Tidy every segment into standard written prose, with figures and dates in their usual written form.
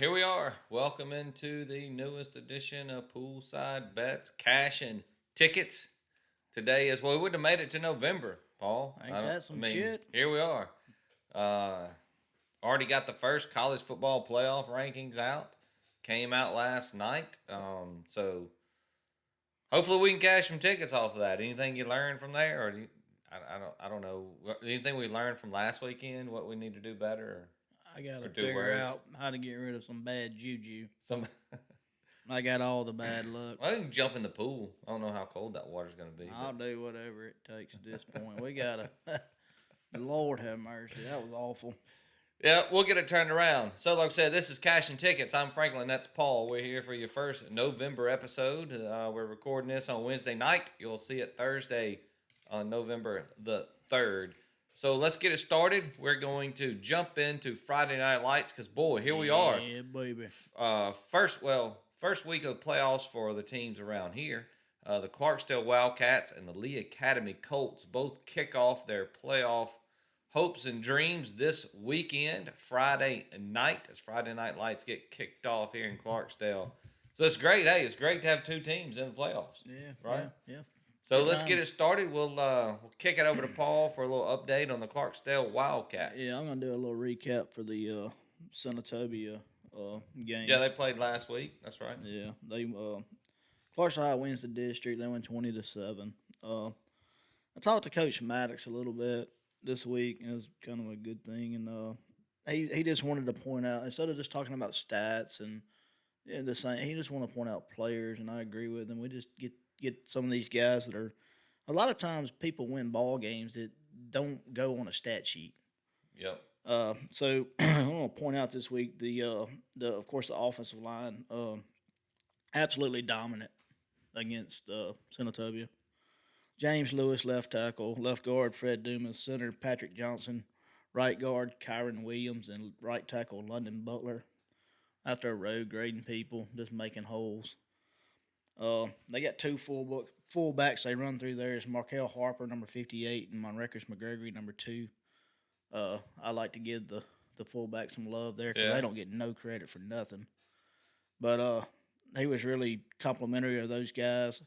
here we are. Welcome into the newest edition of Poolside Bets, Cash and Tickets. Today is well, we wouldn't have made it to November, Paul. Ain't that some shit? Here we are. Uh, Already got the first college football playoff rankings out. Came out last night. So hopefully we can cash some tickets off of that. Anything you learned from there, I don't know. Anything we learned from last weekend? What we need to do better, I gotta do figure worse? out how to get rid of some bad juju. Some. I got all the bad luck. I can jump in the pool. I don't know how cold that water's going to be. I'll do whatever it takes at this point. We gotta. Lord have mercy. That was awful. Yeah, we'll get it turned around. So, like I said, this is Cash and Tickets. I'm Franklin. That's Paul. We're here for your first November episode. We're recording this on Wednesday night. You'll see it Thursday on November the 3rd. So, let's get it started. We're going to jump into Friday Night Lights because, boy, here we are. Yeah, baby. First week of the playoffs for the teams around here. The Clarksdale Wildcats and the Lee Academy Colts both kick off their playoff hopes and dreams this weekend, Friday night, as Friday Night Lights get kicked off here in Clarksdale. So it's great. Hey, it's great to have two teams in the playoffs. Yeah. Right? Yeah. So Good let's time. get it started. We'll kick it over to Paul for a little update on the Clarksdale Wildcats. Yeah, I'm gonna do a little recap for the Senatobia game. Yeah, they played last week. That's right. Yeah, they Clarksville High wins the district. They win 20-7. I talked to Coach Maddox a little bit this week. It was kind of a good thing, and he just wanted to point out, instead of just talking about stats and the same, he just want to point out players, and I agree with him. We just get some of these guys that are, a lot of times people win ball games that don't go on a stat sheet. Yep. So I want to point out this week the of course the offensive line absolutely dominant against Senatobia. James Lewis, left tackle, left guard Fred Dumas, center Patrick Johnson, right guard Kyron Williams, and right tackle London Butler. Out there road grading people, just making holes. They got two fullbacks they run through there. It's Markel Harper, number 58, and Monreckers McGregory, number 2. I like to give the fullback some love there because they don't get no credit for nothing. But he was really complimentary of those guys.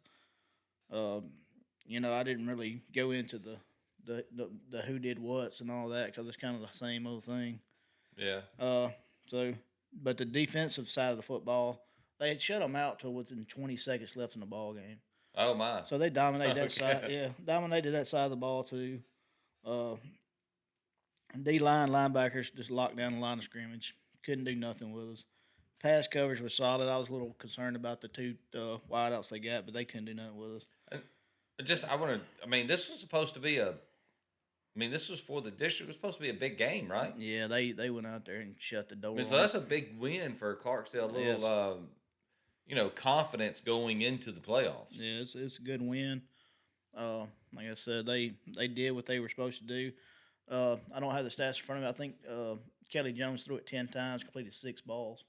I didn't really go into the who did what's and all that because it's kind of the same old thing. Yeah. But the defensive side of the football, they had shut them out till within 20 seconds left in the ball game. Oh my! So they dominated that side. Yeah, dominated that side of the ball too. D-line linebackers just locked down the line of scrimmage. Couldn't do nothing with us. Pass coverage was solid. I was a little concerned about the two wideouts they got, but they couldn't do nothing with us. This was supposed to be this was for the district. It was supposed to be a big game, right? Yeah, they went out there and shut the door. So that's a big win for Clarksdale. A little, confidence going into the playoffs. Yeah, it's a good win. Like I said, they did what they were supposed to do. I don't have the stats in front of me. I think Kelly Jones threw it 10 times, completed 6 balls.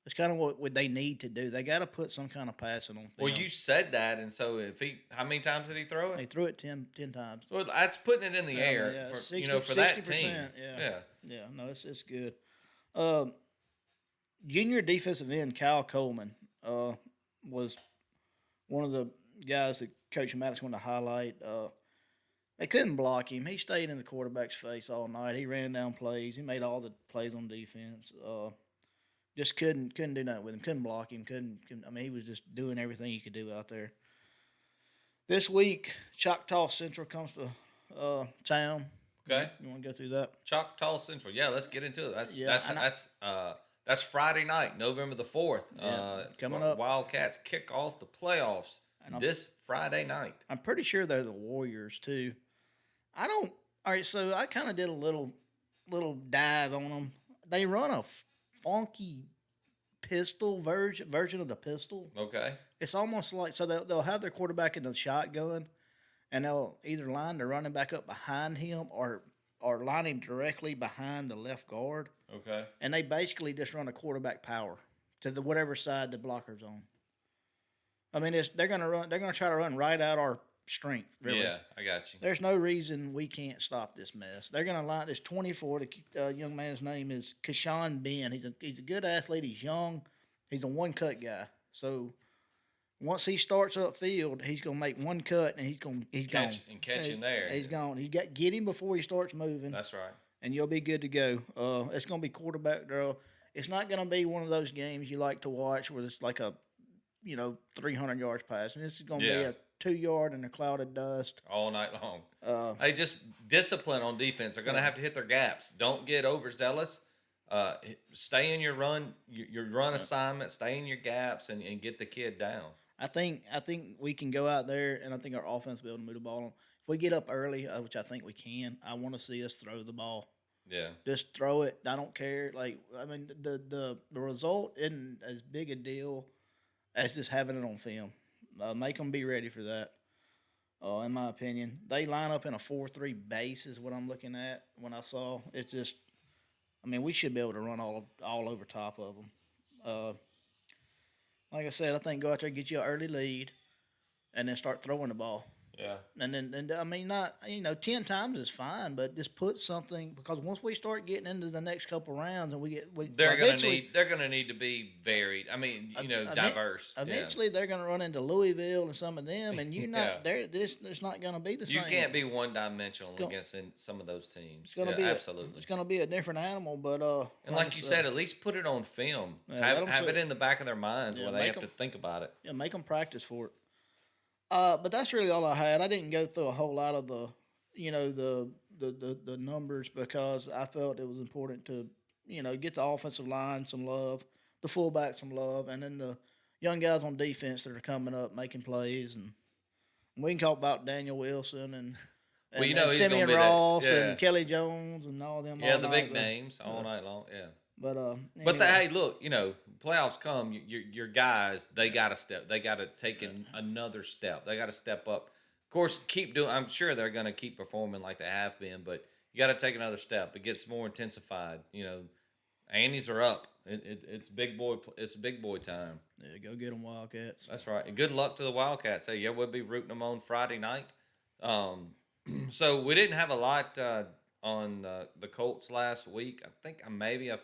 It's kind of what they need to do. They got to put some kind of passing on film. Well, you said that, and so how many times did he throw it? He threw it 10 times. Well, that's putting it in the air yeah, for 60, for that 60%, team. Yeah. No, it's good. Junior defensive end Kyle Coleman was one of the guys that Coach Maddox wanted to highlight. They couldn't block him. He stayed in the quarterback's face all night. He ran down plays. He made all the plays on defense. Just couldn't do nothing with him. Couldn't block him. He was just doing everything he could do out there. This week, Choctaw Central comes to town. Okay. You want to go through that? Choctaw Central. Yeah, let's get into it. That's Friday night, November the 4th. Coming up. Wildcats kick off the playoffs this Friday night. I'm pretty sure they're the Warriors too. All right, so I kind of did a little dive on them. They run a funky pistol version of the pistol. Okay. It's almost like, so they'll have their quarterback in the shotgun, and they'll either line the running back up behind him or line him directly behind the left guard. Okay. And they basically just run a quarterback power to whatever side the blocker's on. They're gonna try to run right out strength. Really. Yeah, I got you. There's no reason we can't stop this mess. They're going to line this 24. The young man's name is Kashawn Ben. He's a good athlete. He's young. He's a one cut guy. So once he starts upfield, he's going to make one cut and he's gone. Catch him there. He's gone. You got get him before he starts moving. That's right. And you'll be good to go. It's going to be quarterback draw. It's not going to be one of those games you like to watch where it's like a 300 yards pass. And this is going to be a 2-yard in a cloud of dust all night long. Hey, just discipline on defense. They're going to have to hit their gaps. Don't get overzealous. Stay in your run assignment. Stay in your gaps and get the kid down. I think we can go out there, and I think our offense will be able to move the ball on. If we get up early, which I think we can, I want to see us throw the ball. Yeah. Just throw it. I don't care. The result isn't as big a deal as just having it on film. Make them be ready for that. In my opinion, they line up in a 4-3 base is what I'm looking at. When I saw it's just, we should be able to run all over top of them. Like I said, I think go out there, get you an early lead, and then start throwing the ball. Yeah. And then not 10 times is fine, but just put something, because once we start getting into the next couple rounds and they're gonna need to be varied. Diverse. Eventually, they're gonna run into Louisville and some of them, and you're not there. It's not gonna be the same. You can't be one dimensional against some of those teams. It's gonna be absolutely. It's gonna be a different animal, but and like you said, at least put it on film. Have it in the back of their minds where they have to think about it. Yeah, make them practice for it. But that's really all I had. I didn't go through a whole lot of the numbers because I felt it was important to, get the offensive line some love, the fullback some love, and then the young guys on defense that are coming up making plays. And we can talk about Daniel Wilson and Simeon Ross and Kelly Jones and all them. Yeah, the big names all night long. Yeah. But anyway. Hey, look, playoffs come. Your guys, they got to step. They got to take another step. They got to step up. Of course, keep doing. I'm sure they're going to keep performing like they have been, but you got to take another step. It gets more intensified. Annies are up. It's big boy. It's big boy time. Yeah, go get them Wildcats. That's right. And good luck to the Wildcats. Hey, we'll be rooting them on Friday night. So we didn't have a lot on the Colts last week. I think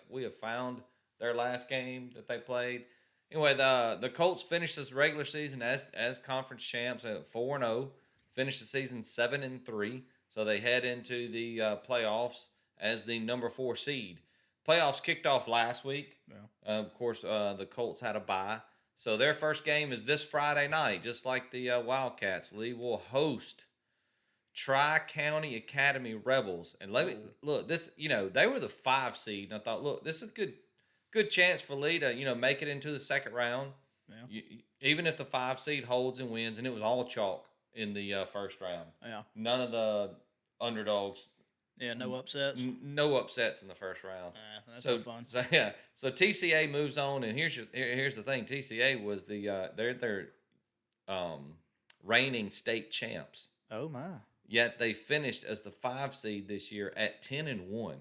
we have found their last game that they played. Anyway, the Colts finished this regular season as conference champs at 4-0. Finished the season 7-3. So they head into the playoffs as the number 4 seed. Playoffs kicked off last week. Yeah. Of course, the Colts had a bye. So their first game is this Friday night, just like the Wildcats. Lee will host Tri-County Academy Rebels. And let me look, this, they were the 5 seed. And I thought, look, this is a good chance for Lee to, make it into the second round. Yeah. Even if the 5 seed holds and wins, and it was all chalk in the first round. Yeah. None of the underdogs. Yeah, no upsets. No upsets in the first round. That's so fun. So TCA moves on, and here's the thing. TCA was they're reigning state champs. Oh my. Yet they finished as the 5 seed this year at 10-1.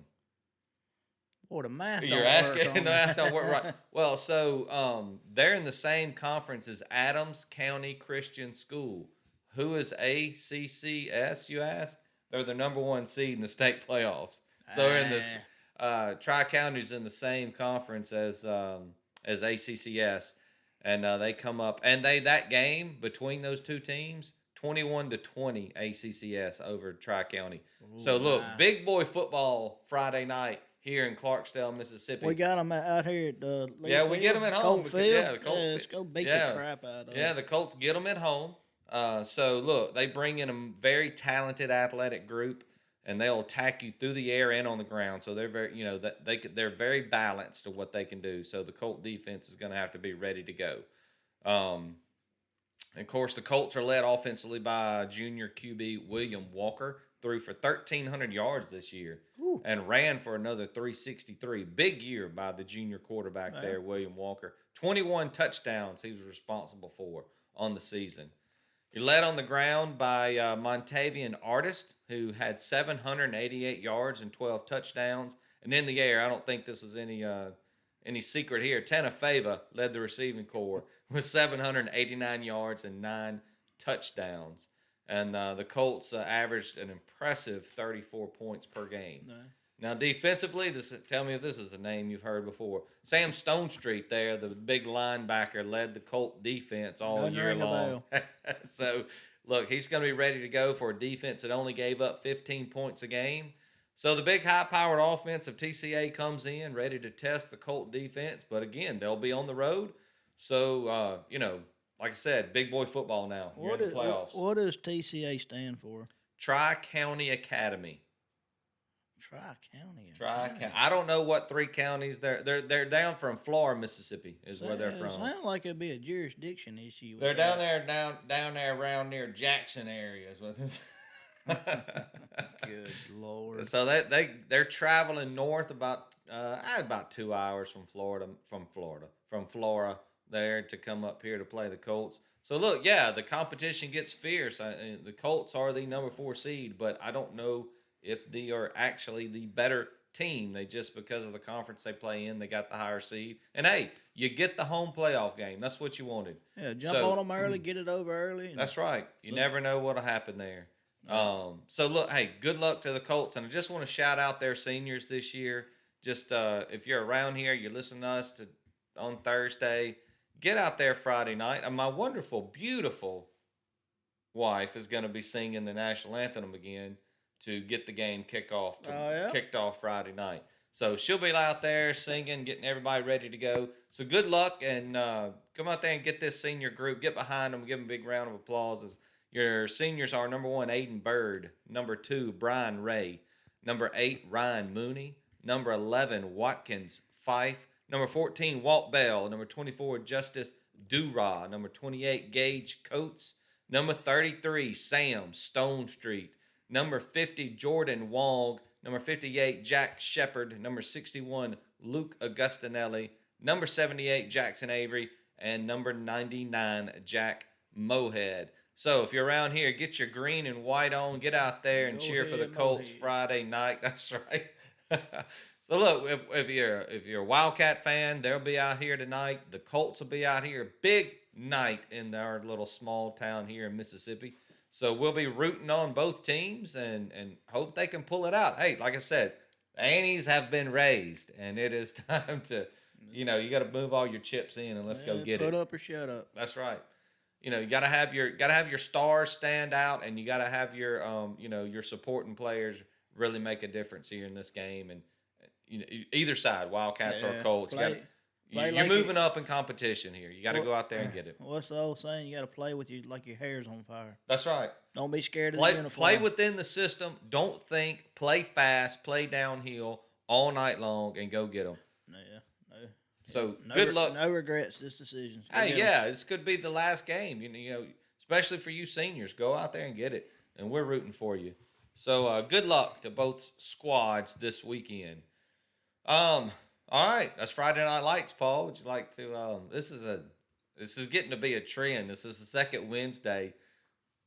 Boy, the math You're asking the math don't work right. Well, so they're in the same conference as Adams County Christian School. Who is ACCS, you ask? They're the number 1 seed in the state playoffs. So they're in this Tri-County's in the same conference as ACCS. And they come up, and that game between those two teams, 21-20 ACCS over Tri-County. So look, big boy football Friday night here in Clarksdale, Mississippi. We got them out here at the we get them at home. Let's go beat the crap out of them. Yeah, the Colts get them at home. So look, they bring in a very talented athletic group, and they'll attack you through the air and on the ground. So they're very, they're very balanced to what they can do. So the Colt defense is going to have to be ready to go. And of course, the Colts are led offensively by junior QB William Walker, threw for 1,300 yards this year. Ooh. And ran for another 363. Big year by the junior quarterback there, William Walker. 21 touchdowns he was responsible for on the season. You're led on the ground by Montavian Artist, who had 788 yards and 12 touchdowns. And in the air, I don't think this was any secret here. Tanafeva led the receiving corps with 789 yards and 9 touchdowns. and the Colts averaged an impressive 34 points per game. No. Now, defensively, tell me if this is a name you've heard before. Sam Stonestreet there, the big linebacker, led the Colt defense all Doesn't year ring a long. bell. So, look, he's going to be ready to go for a defense that only gave up 15 points a game. So the big high-powered offense of TCA comes in, ready to test the Colt defense. But again, they'll be on the road. So, like I said, big boy football now. You're in the playoffs. What does TCA stand for? Tri-County Academy. Tri-County. Tri-County. I don't know what 3 counties they're down from Flora, Mississippi is where they're from. Sounds like it'd be a jurisdiction issue. They're down there around near Jackson areas with Good Lord. So they're traveling north about 2 hours from Flora there to come up here to play the Colts. So look, yeah, the competition gets fierce. The Colts are the number 4 seed, but I don't know if they are actually the better team. They just, because of the conference they play in, they got the higher seed. And hey, you get the home playoff game. That's what you wanted. Yeah, jump on them early, get it over early. That's right. You never know what'll happen there. So look, hey, good luck to the Colts, and I just want to shout out their seniors this year. Just if you're around here, you're listening to us on Thursday, get out there Friday night. And my wonderful, beautiful wife is going to be singing the national anthem again to get the game kicked off Friday night. So she'll be out there singing, getting everybody ready to go. So good luck, and come out there and get this senior group. Get behind them. Give them a big round of applause. As your seniors are number 1, Aiden Bird. Number 2, Brian Ray. Number 8, Ryan Mooney. Number 11, Watkins Fife. Number 14, Walt Bell. Number 24, Justice Dura. Number 28, Gage Coates. Number 33, Sam Stonestreet. Number 50, Jordan Wong. Number 58, Jack Shepard. Number 61, Luke Augustinelli. Number 78, Jackson Avery. And number 99, Jack Mohead. So if you're around here, get your green and white on. Get out there and cheer for the Colts Friday night. That's right. So look, if you're a Wildcat fan, they'll be out here tonight. The Colts will be out here. Big night in our little small town here in Mississippi. So we'll be rooting on both teams and hope they can pull it out. Hey, like I said, the Annies have been raised, and it is time to, you got to move all your chips in and let's go get it. Put up or shut up. That's right. You got to have your stars stand out, and you got to have your your supporting players really make a difference here in this game. And either side, Wildcats or Colts, you're moving up in competition here. You got to go out there and get it. What's the old saying? You got to play with like your hair's on fire. That's right. Don't be scared of the uniform. Play within the system. Don't think. Play fast. Play downhill all night long and go get them. No. So good luck. No regrets. This decision. Hey, this could be the last game. Especially for you seniors, go out there and get it, and we're rooting for you. So good luck to both squads this weekend. All right, that's Friday Night Lights, Paul. Would you like to? This is getting to be a trend. This is the second Wednesday.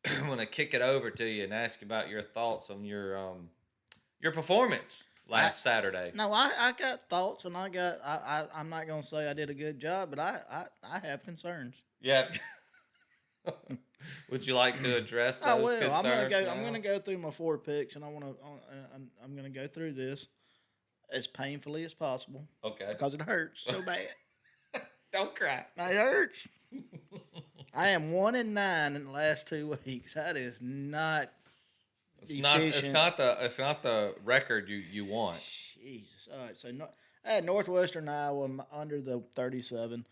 I'm gonna kick it over to you and ask you about your thoughts on your performance last Saturday. No, I got thoughts, and I'm not gonna say I did a good job, but I have concerns. Yeah. Would you like to address those concerns? I'm gonna go through my 4 picks, and I'm gonna go through this as painfully as possible. Okay. Because it hurts so bad. Don't cry. It hurts. I am 1-9 in the last 2 weeks. That is not. It's not the record you want. Jesus. All right. So I had Northwestern Iowa under the 37.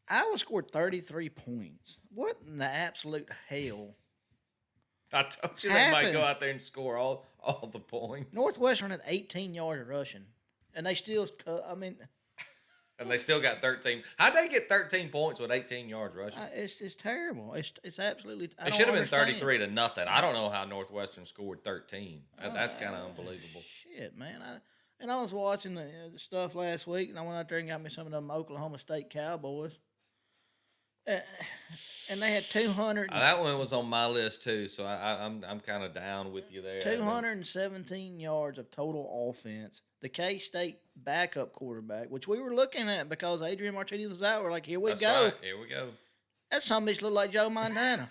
Iowa scored 33 points. What in the absolute hell? I told you they might go out there and score all the points. Northwestern had 18 yards rushing, and they still. And they still got 13. How'd they get 13 points with 18 yards rushing? It's terrible. It's absolutely. It should have been 33-0. I don't know how Northwestern scored 13. That's kind of unbelievable. Shit, man. I was watching the stuff last week, and I went out there and got me some of them Oklahoma State Cowboys. And they had 200. That one was on my list too, so I'm kind of down with you there. 217 yards of total offense. The K-State backup quarterback, which we were looking at because Adrian Martinez was out. We're like, here we go. Right. Here we go. That son of a bitch looked like Joe Montana.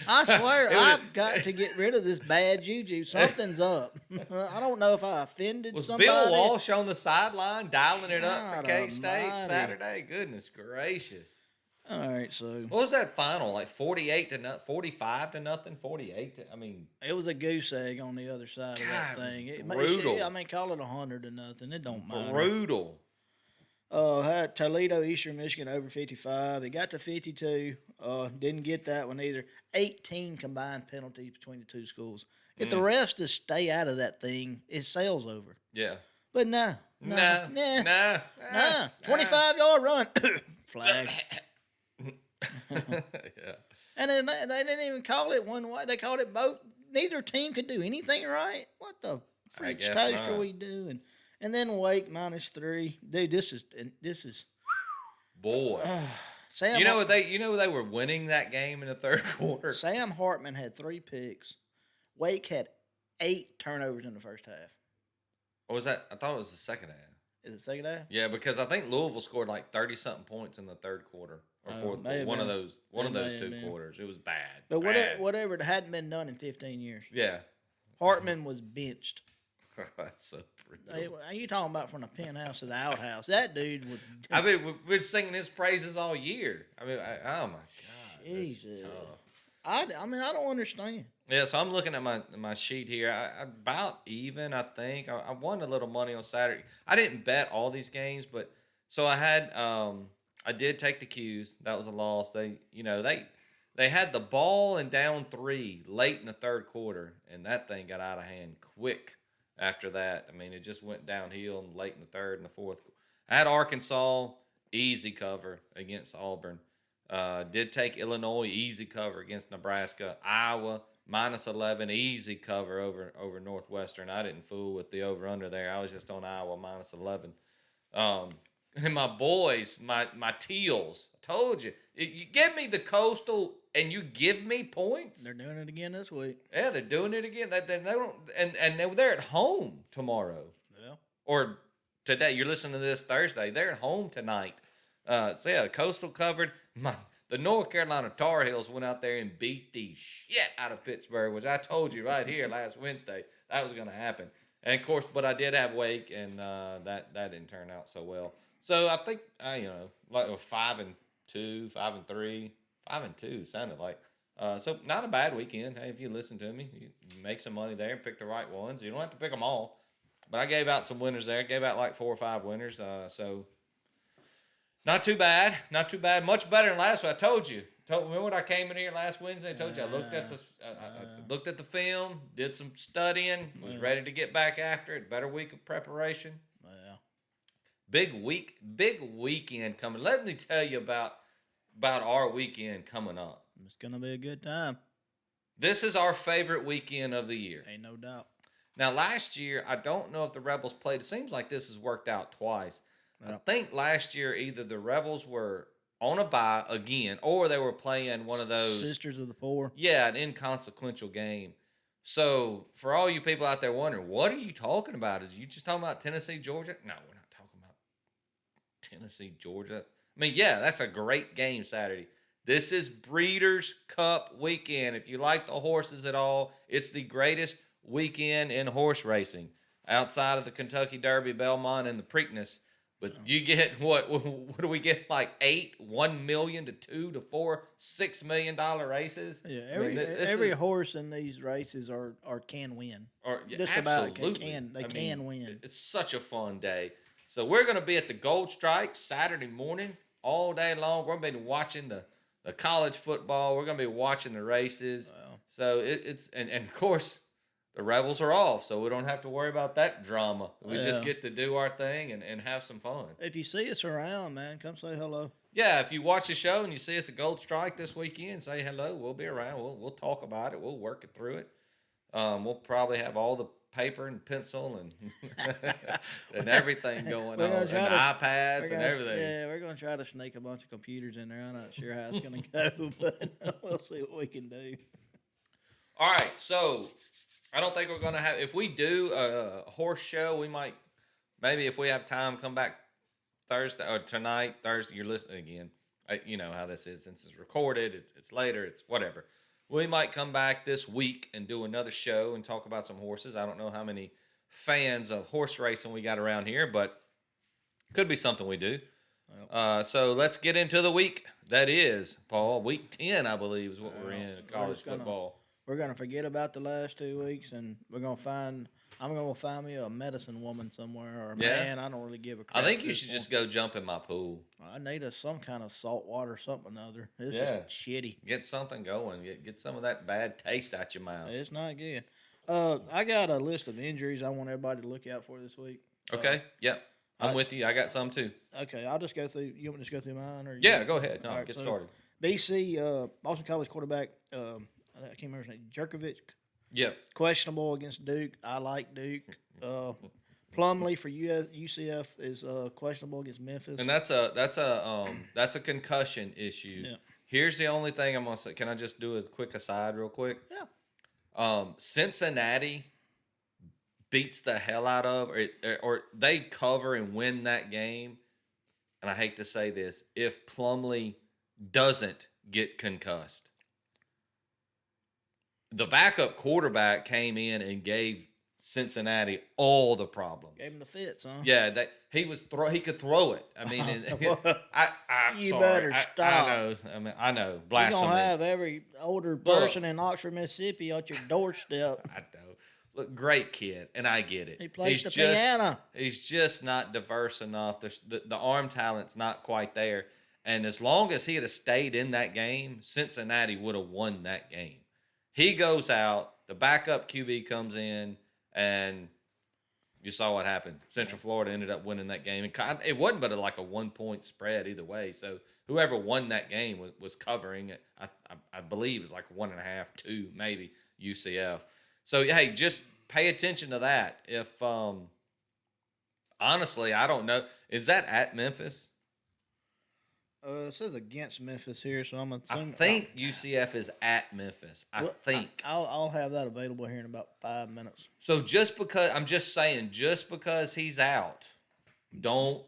I swear, It was- I've got to get rid of this bad juju. Something's up. I don't know if I offended Was somebody. Bill Walsh on the sideline dialing it up for God K-State almighty. Saturday? Goodness gracious. All right, so What was that final? Like 48 to nothing, 45 to nothing, 48 to, I mean, it was a goose egg on the other side of that God, it thing. was brutal. I mean, call it 100 to nothing. It don't matter. Brutal. Had Toledo, Eastern Michigan over 55. It got to 52. Didn't get that one either. 18 combined penalties between the two schools. If the refs just stay out of that thing, it sails over. Yeah. But nah. 25-yard run. Flag. Yeah. And then they didn't even call it one way. They called it both. Neither team could do anything right. What the freak's guess toast not. are we doing? And then Wake -3. Dude, this is Boy. Sam. You know they were winning that game in the third quarter. Sam Hartman had 3 picks. Wake had 8 turnovers in the first half. Or was that? I thought it was the second half. Is it second half? Yeah, because I think Louisville scored like 30-something points in the third quarter or fourth may have quarter. been. One of It may those have two been. quarters. It was bad. But Bad. whatever, it hadn't been done in 15 years. Yeah. Hartman was benched. That's so brutal. Hey, you talking about from the penthouse to the outhouse? That dude was. I mean, we've been singing his praises all year. I mean, oh my God, this Jesus. is tough. I mean, I don't understand. Yeah, so I'm looking at my sheet here. I about even, I think. I won a little money on Saturday. I didn't bet all these games, but so I had I did take the Qs. That was a loss. They had the ball and down 3 late in the third quarter, and that thing got out of hand quick after that. I mean, it just went downhill and late in the third and the fourth. I had Arkansas easy cover against Auburn. Did take Illinois easy cover against Nebraska. Iowa -11 easy cover over Northwestern. I didn't fool with the over under there. I was just on Iowa -11. And my boys, my teals, I told you, you give me the Coastal and you give me points. They're doing it again this week. Yeah, they're doing it again. They don't, and they're at home tomorrow Yeah. or today. You're listening to this Thursday. They're at home tonight. So yeah, Coastal covered. The North Carolina Tar Heels went out there and beat the shit out of Pittsburgh, which I told you right here last Wednesday that was going to happen. And of course, but I did have Wake, and that didn't turn out so well. So I think like 5-2, 5-3, 5-2 sounded like. So not a bad weekend. Hey, if you listen to me, you make some money there, pick the right ones. You don't have to pick them all, but I gave out some winners there. Gave out like 4 or 5 winners. So. Not too bad. Not too bad. Much better than last week. I told you. Remember when I came in here last Wednesday? I told you I looked at I looked at the film, did some studying, was ready to get back after it. Better week of preparation. Well, Big weekend coming. Let me tell you about our weekend coming up. it's gonna be a good time. This is our favorite weekend of the year. Ain't no doubt. Now, last year, I don't know if the Rebels played. It seems like this has worked out twice. I Yep. think last year either the Rebels were on a bye again or they were playing one of those. Sisters of the Poor. Yeah, an inconsequential game. So, for all you people out there wondering, what are you talking about? Is you just talking about Tennessee, Georgia? No, we're not talking about Tennessee, Georgia. I mean, yeah, that's a great game Saturday. This is Breeders' Cup weekend. If you like the horses at all, it's the greatest weekend in horse racing outside of the Kentucky Derby, Belmont, and the Preakness. But you get what do we get, like $1 million to $2 to $4, $6 million races? Yeah, this every is- horse in these races are can win. Or yeah, Just about absolutely. they I can mean, win. It's such a fun day. So we're going to be at the Gold Strike Saturday morning all day long. We're going to be watching the college football. We're going to be watching the races. Wow. So it's and of course the Rebels are off, so we don't have to worry about that drama. We just Yeah. get to do our thing and have some fun. If you see us around, man, come say hello. Yeah, if you watch the show and you see us at Gold Strike this weekend, say hello. We'll be around. We'll talk about it. We'll work it through it. We'll probably have all the paper and pencil and and everything going on, and iPads and everything. Yeah, we're gonna try to sneak a bunch of computers in there. I'm not sure how it's gonna go, but we'll see what we can do. All right, so I don't think we're gonna have. If we do a horse show, we might maybe if we have time come back Thursday or tonight. Thursday, you're listening again. You know how this is. Since it's recorded, it's later, it's whatever. We might come back this week and do another show and talk about some horses. I don't know how many fans of horse racing we got around here, but could be something we do. So let's get into the week. That is, Paul, week 10, I believe, is what we're in college football. We're going to forget about the last 2 weeks, and I'm going to find me a medicine woman somewhere, or a man. I don't really give a crap. I think you should just go jump in my pool. I need some kind of salt water, something or other. It's just shitty. Get something going. Get some of that bad taste out your mouth. It's not good. I got a list of injuries I want everybody to look out for this week. Okay. Yep. I'm with you. I got some too. Okay, I'll just go through. You want me to just go through mine? Or yeah, go ahead. No, right, get started. BC, Boston College quarterback, I can't remember his name, Jerkovic. Yep. Questionable against Duke. I like Duke. Plumlee for UCF is questionable against Memphis. And that's a concussion issue. Yeah. Here's the only thing I'm gonna say. Can I just do a quick aside, real quick? Yeah. Cincinnati beats the hell out of, or they cover and win that game. And I hate to say this, if Plumlee doesn't get concussed, the backup quarterback came in and gave Cincinnati all the problems. Gave him the fits, huh? Yeah, he could throw it. I mean, I'm you sorry. better stop. I know. Blasphemy. You're gonna have every older person in Oxford, Mississippi, at your doorstep. I know. Look, great kid, and I get it. He plays the piano. He's just not diverse enough. The arm talent's not quite there. And as long as he had stayed in that game, Cincinnati would have won that game. He goes out, the backup QB comes in, and you saw what happened. Central Florida ended up winning that game. It wasn't but like a 1-point spread either way. So whoever won that game was covering it. I believe it's like 1.5, 2, maybe UCF. So, hey, just pay attention to that. If, honestly, I don't know. Is that at Memphis? It says against Memphis here, so I'm assuming. I think UCF is at Memphis. I think. I'll have that available here in about 5 minutes. So I'm just saying, just because he's out, don't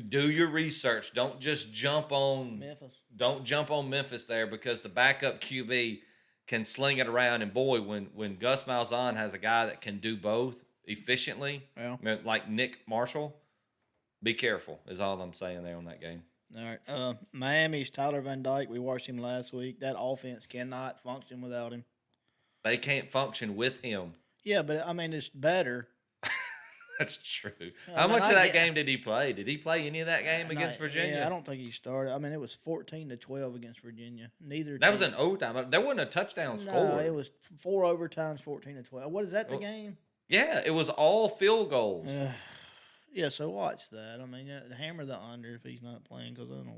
do your research. Don't just jump on Memphis. Don't jump on Memphis there, because the backup QB can sling it around. And boy, when Gus Malzahn has a guy that can do both efficiently, like Nick Marshall, be careful is all I'm saying there on that game. All right. Miami's Tyler Van Dyke. We watched him last week. That offense cannot function without him. They can't function with him. Yeah, but I mean, it's better. That's true. How much of that game did he play? Did he play any of that game against Virginia? Yeah, I don't think he started. I mean, it was 14-12 against Virginia. That was an overtime. There wasn't a touchdown score. No, it was 4 overtimes, 14-12. What is that? The game? Yeah, it was all field goals. Yeah, so watch that. I mean, hammer the under if he's not playing, because I don't know,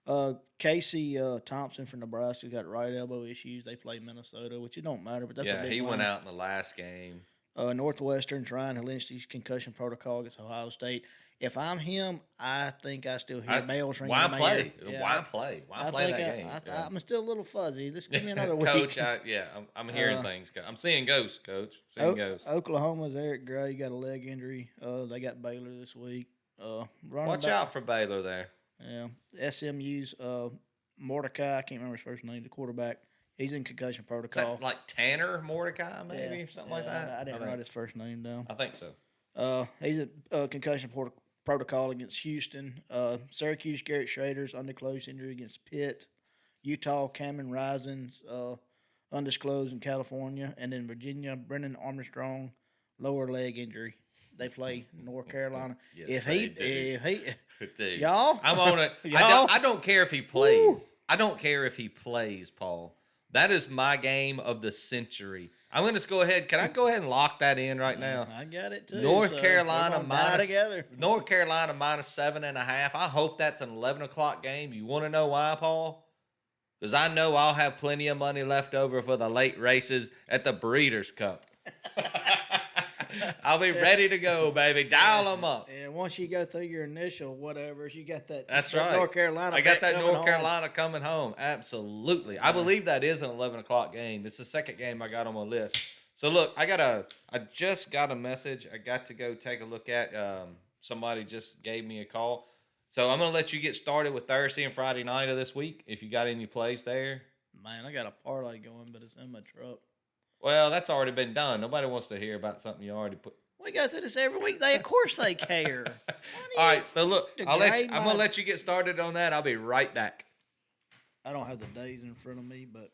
whatever. Casey Thompson from Nebraska got right elbow issues. They play Minnesota, which it don't matter, but that's a big he went out in the last game. Northwestern's Ryan Helinski's concussion protocol against Ohio State. If I'm him, I think I still hear bells ringing. Why play? Why play? Why play that game? I'm still a little fuzzy. Just give me another week. Coach, I'm hearing things. I'm seeing ghosts, Coach. Seeing ghosts. Oklahoma's Eric Gray got a leg injury. They got Baylor this week. Watch out for Baylor there. Yeah. SMU's Mordecai, I can't remember his first name, the quarterback. He's in concussion protocol. Is that like Tanner Mordecai, maybe, or something like that? I didn't write his first name down. I think so. He's in concussion protocol against Houston. Syracuse, Garrett Schrader's undisclosed injury against Pitt. Utah, Cameron Rising's undisclosed in California. And then Virginia, Brendan Armstrong, lower leg injury. They play North Carolina. Yes, Dude, y'all, I'm on it. I don't care if he plays. Woo. I don't care if he plays, Paul. That is my game of the century. I'm going to go ahead. Can I go ahead and lock that in right now? I got it too. North Carolina minus 7.5. I hope that's an 11 o'clock game. You want to know why, Paul? Because I know I'll have plenty of money left over for the late races at the Breeders' Cup. I'll be ready to go, baby. Dial them up. And once you go through your initial whatever, you got that. That's right. North Carolina. I got that North Carolina coming home. Absolutely. I believe that is an 11 o'clock game. It's the second game I got on my list. So look, I just got a message. I got to go take a look at. Somebody just gave me a call. So I'm going to let you get started with Thursday and Friday night of this week if you got any plays there. Man, I got a parlay going, but it's in my truck. Well, that's already been done. Nobody wants to hear about something you already put. We go through this every week. Of course they care. All right, so look, I'm going degrade to let you get started on that. I'll be right back. I don't have the days in front of me, but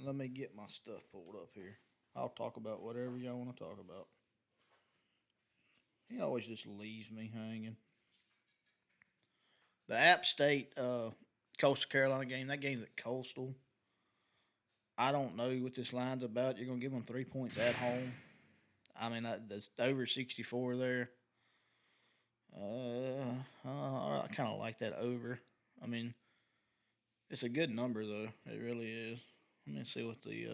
let me get my stuff pulled up here. I'll talk about whatever y'all want to talk about. He always just leaves me hanging. The App State Coastal Carolina game, that game's at Coastal. I don't know what this line's about. You're going to give them 3 points at home. I mean, that's over 64 there. I kind of like that over. I mean, it's a good number, though. It really is. Let me see what the,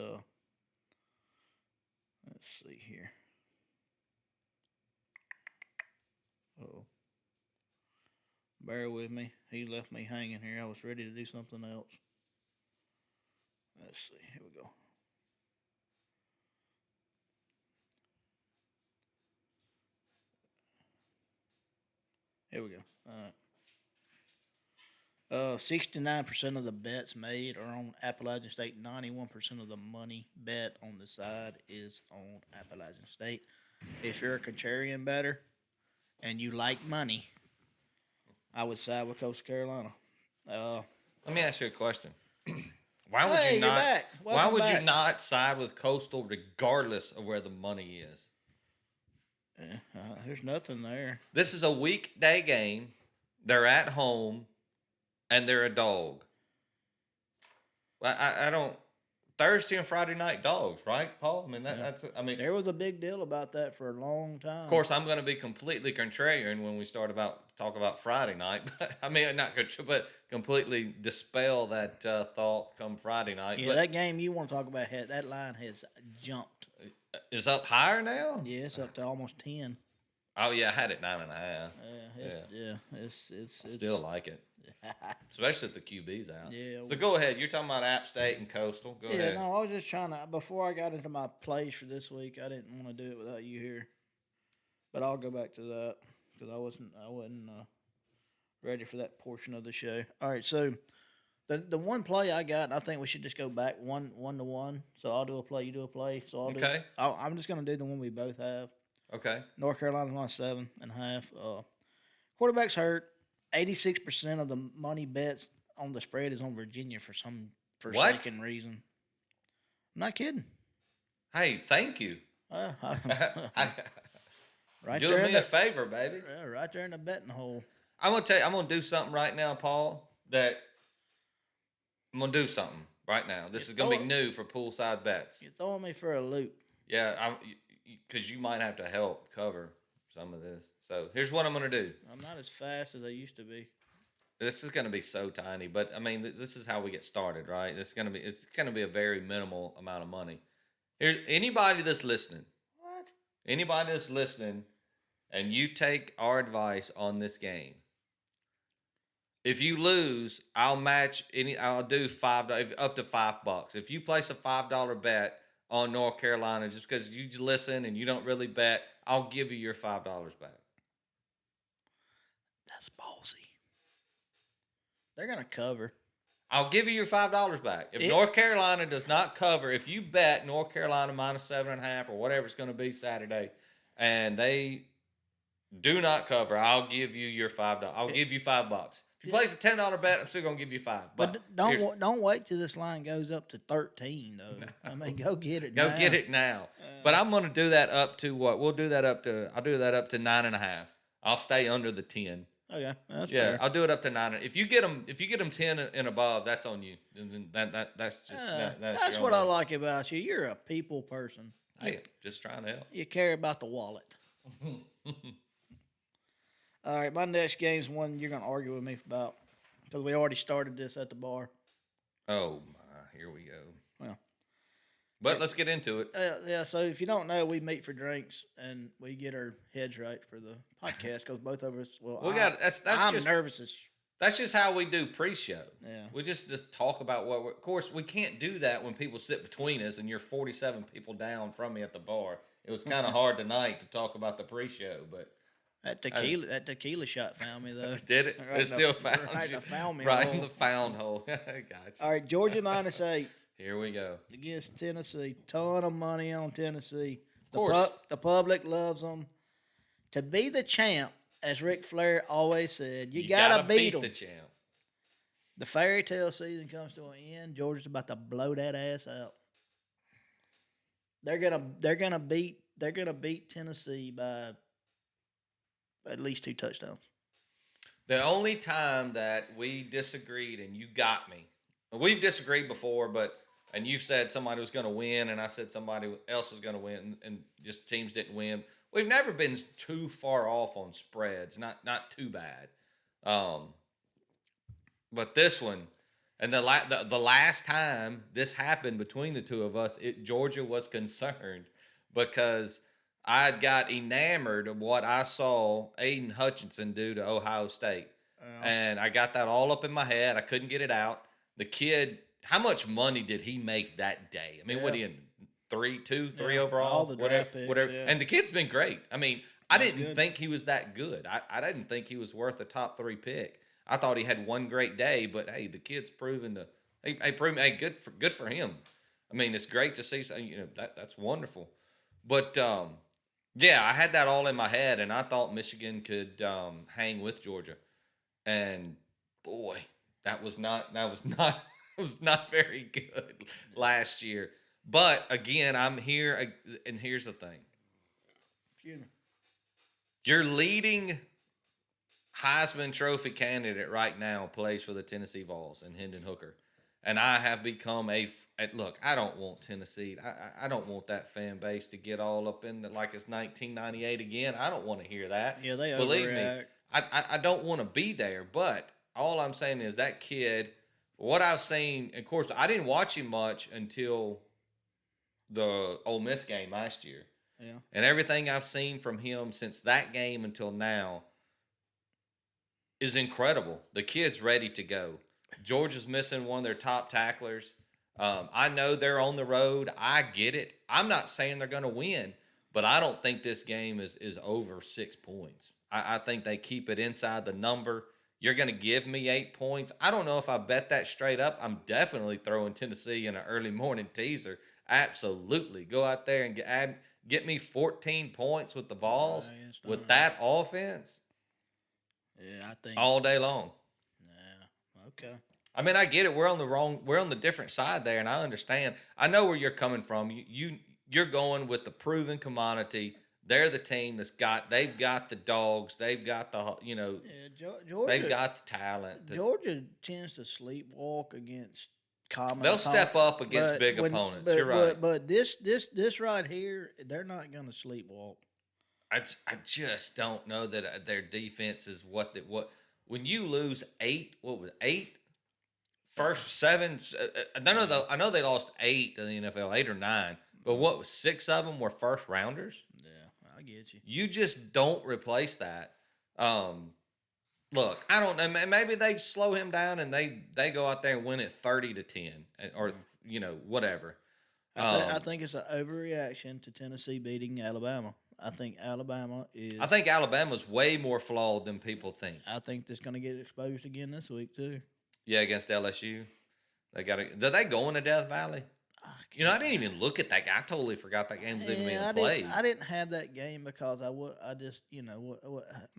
let's see here. Oh, bear with me. He left me hanging here. I was ready to do something else. Let's see. Here we go. Here we go. All right. 69% of the bets made are on Appalachian State. 91% of the money bet on the side is on Appalachian State. If you're a contrarian bettor and you like money, I would side with Coastal Carolina. Let me ask you a question. Why would Hey, you not? you're back. Why Welcome would you back. not side with Coastal regardless of where the money is? There's nothing there. This is a weekday game. They're at home, and they're a dog. Well, I don't. Thursday and Friday night dogs, right, Paul? I mean that's. I mean, There was a big deal about that for a long time. of course, I'm going to be completely contrarian when we start talk about Friday night. But I mean, but completely dispel that thought come Friday night. Yeah, but that game you want to talk about, that line has jumped. is up higher now. Yeah, it's up to almost 10. Oh yeah, I had it 9.5. It's I still like it, especially if the QB's out. Yeah. So go ahead. You're talking about App State and Coastal. Go ahead. No, I was just trying to, before I got into my plays for this week, I didn't want to do it without you here. But I'll go back to that because I wasn't ready for that portion of the show. All right, so the one play I got, and I think we should just go back one to one. So I'll do a play, you do a play. So I'm just going to do the one we both have. Okay. North Carolina's on 7.5. Quarterback's hurt. 86% of the money bets on the spread is on Virginia for some forsaken reason. I'm not kidding. Hey, thank you. Right doing me a favor, baby. Yeah, right there in the betting hole. I'm gonna tell you. I'm gonna do something right now, Paul. That I'm gonna do something right now. This is gonna be new for poolside bets. You're throwing me for a loop. Yeah, because you might have to help cover some of this. So here's what I'm going to do. I'm not as fast as I used to be. This is going to be so tiny, but I mean, this is how we get started, right? It's going to be a very minimal amount of money. Here, anybody that's listening, and you take our advice on this game. If you lose, I'll match I'll do $5 up to $5. If you place a $5 bet on North Carolina, just because you listen and you don't really bet, I'll give you your $5 back. That's ballsy. They're going to cover. I'll give you your $5 back. If North Carolina does not cover, if you bet North Carolina minus 7.5 or whatever it's going to be Saturday, and they do not cover, I'll give you your $5. I'll give you $5. If you place a $10 bet, I'm still gonna give you $5. But don't wait till this line goes up to 13 though. I mean, go get it. Go get it now. But I'm gonna do that up to what? I'll do that up to 9.5. I'll stay under the 10. Okay, that's fair. I'll do it up to 9. If you get them 10 and above, that's on you. And that's just that's what I like about you. You're a people person. Hey, just trying to help. You care about the wallet. All right, my next game's one you're going to argue with me about because we already started this at the bar. Oh, my. Here we go. Well, but let's get into it. Yeah, so if you don't know, we meet for drinks and we get our heads right for the podcast because both of us, I'm nervous. That's just how we do pre-show. Yeah. We just talk about of course, we can't do that when people sit between us and you're 47 people down from me at the bar. It was kind of hard tonight to talk about the pre-show, but That tequila shot found me though. Did it? Right It still found right you. in the found me Right hole. in the found hole. Gotcha. All right, Georgia -8 Here we go. against Tennessee. Ton of money on Tennessee. Of course. The public loves them. To be the champ, as Ric Flair always said, you gotta beat them. the champ. The fairy tale season comes to an end. Georgia's about to blow that ass out. They're gonna beat Tennessee by at least 2 touchdowns. The only time that we disagreed, and you got me, we've disagreed before, and you said somebody was going to win, and I said somebody else was going to win, and just teams didn't win. We've never been too far off on spreads, not too bad. But this one, and the last time this happened between the two of us, Georgia was concerned because I got enamored of what I saw Aiden Hutchinson do to Ohio State. And I got that all up in my head. I couldn't get it out. The kid, how much money did he make that day? I mean, what he in 3 overall? All the draft picks, whatever. yeah. And the kid's been great. I mean, I didn't think he was that good. I didn't think he was worth a top 3 pick. I thought he had one great day, but hey, the kid's proven to good for him. I mean, it's great to see. That's wonderful. But yeah, I had that all in my head, and I thought Michigan could hang with Georgia. And boy, that was not very good last year. But again, I'm here, and here's the thing: your leading Heisman Trophy candidate right now plays for the Tennessee Vols and Hendon Hooker. And I have become look, I don't want Tennessee. I don't want that fan base to get all up in like it's 1998 again. I don't want to hear that. Yeah, they Believe overreact. me, I don't want to be there. But all I'm saying is that kid, what I've seen, of course, I didn't watch him much until the Ole Miss game last year. Yeah. And everything I've seen from him since that game until now is incredible. The kid's ready to go. Georgia's missing one of their top tacklers. I know they're on the road. I get it. I'm not saying they're going to win, but I don't think this game is over 6 points. I think they keep it inside the number. You're going to give me 8 points. I don't know if I bet that straight up. I'm definitely throwing Tennessee in an early morning teaser. Absolutely. Go out there and get me 14 points with the Vols with that offense. Yeah, I think all day long. Yeah. Okay. I mean, I get it. We're on the different side there, and I understand. I know where you're coming from. You're going with the proven commodity. They're the team they've got the dogs. They've got Georgia, they've got the talent. Georgia tends to sleepwalk against common. They'll step up against big opponents. You're right. But this right here, they're not going to sleepwalk. I just don't know that their defense is what when you lose 8, what was it, 8? First 7, I know they lost 8 to the NFL, 8 or 9, but what was 6 of them were first rounders? Yeah, I get you. You just don't replace that. Look, I don't know. Maybe they slow him down and they go out there and win it 30-10 or whatever. I think it's an overreaction to Tennessee beating Alabama. I think Alabama's way more flawed than people think. I think that's going to get exposed again this week too. Yeah, against LSU. Do they go into Death Valley? I didn't even look at that game. I totally forgot that game was even being played. I didn't have that game because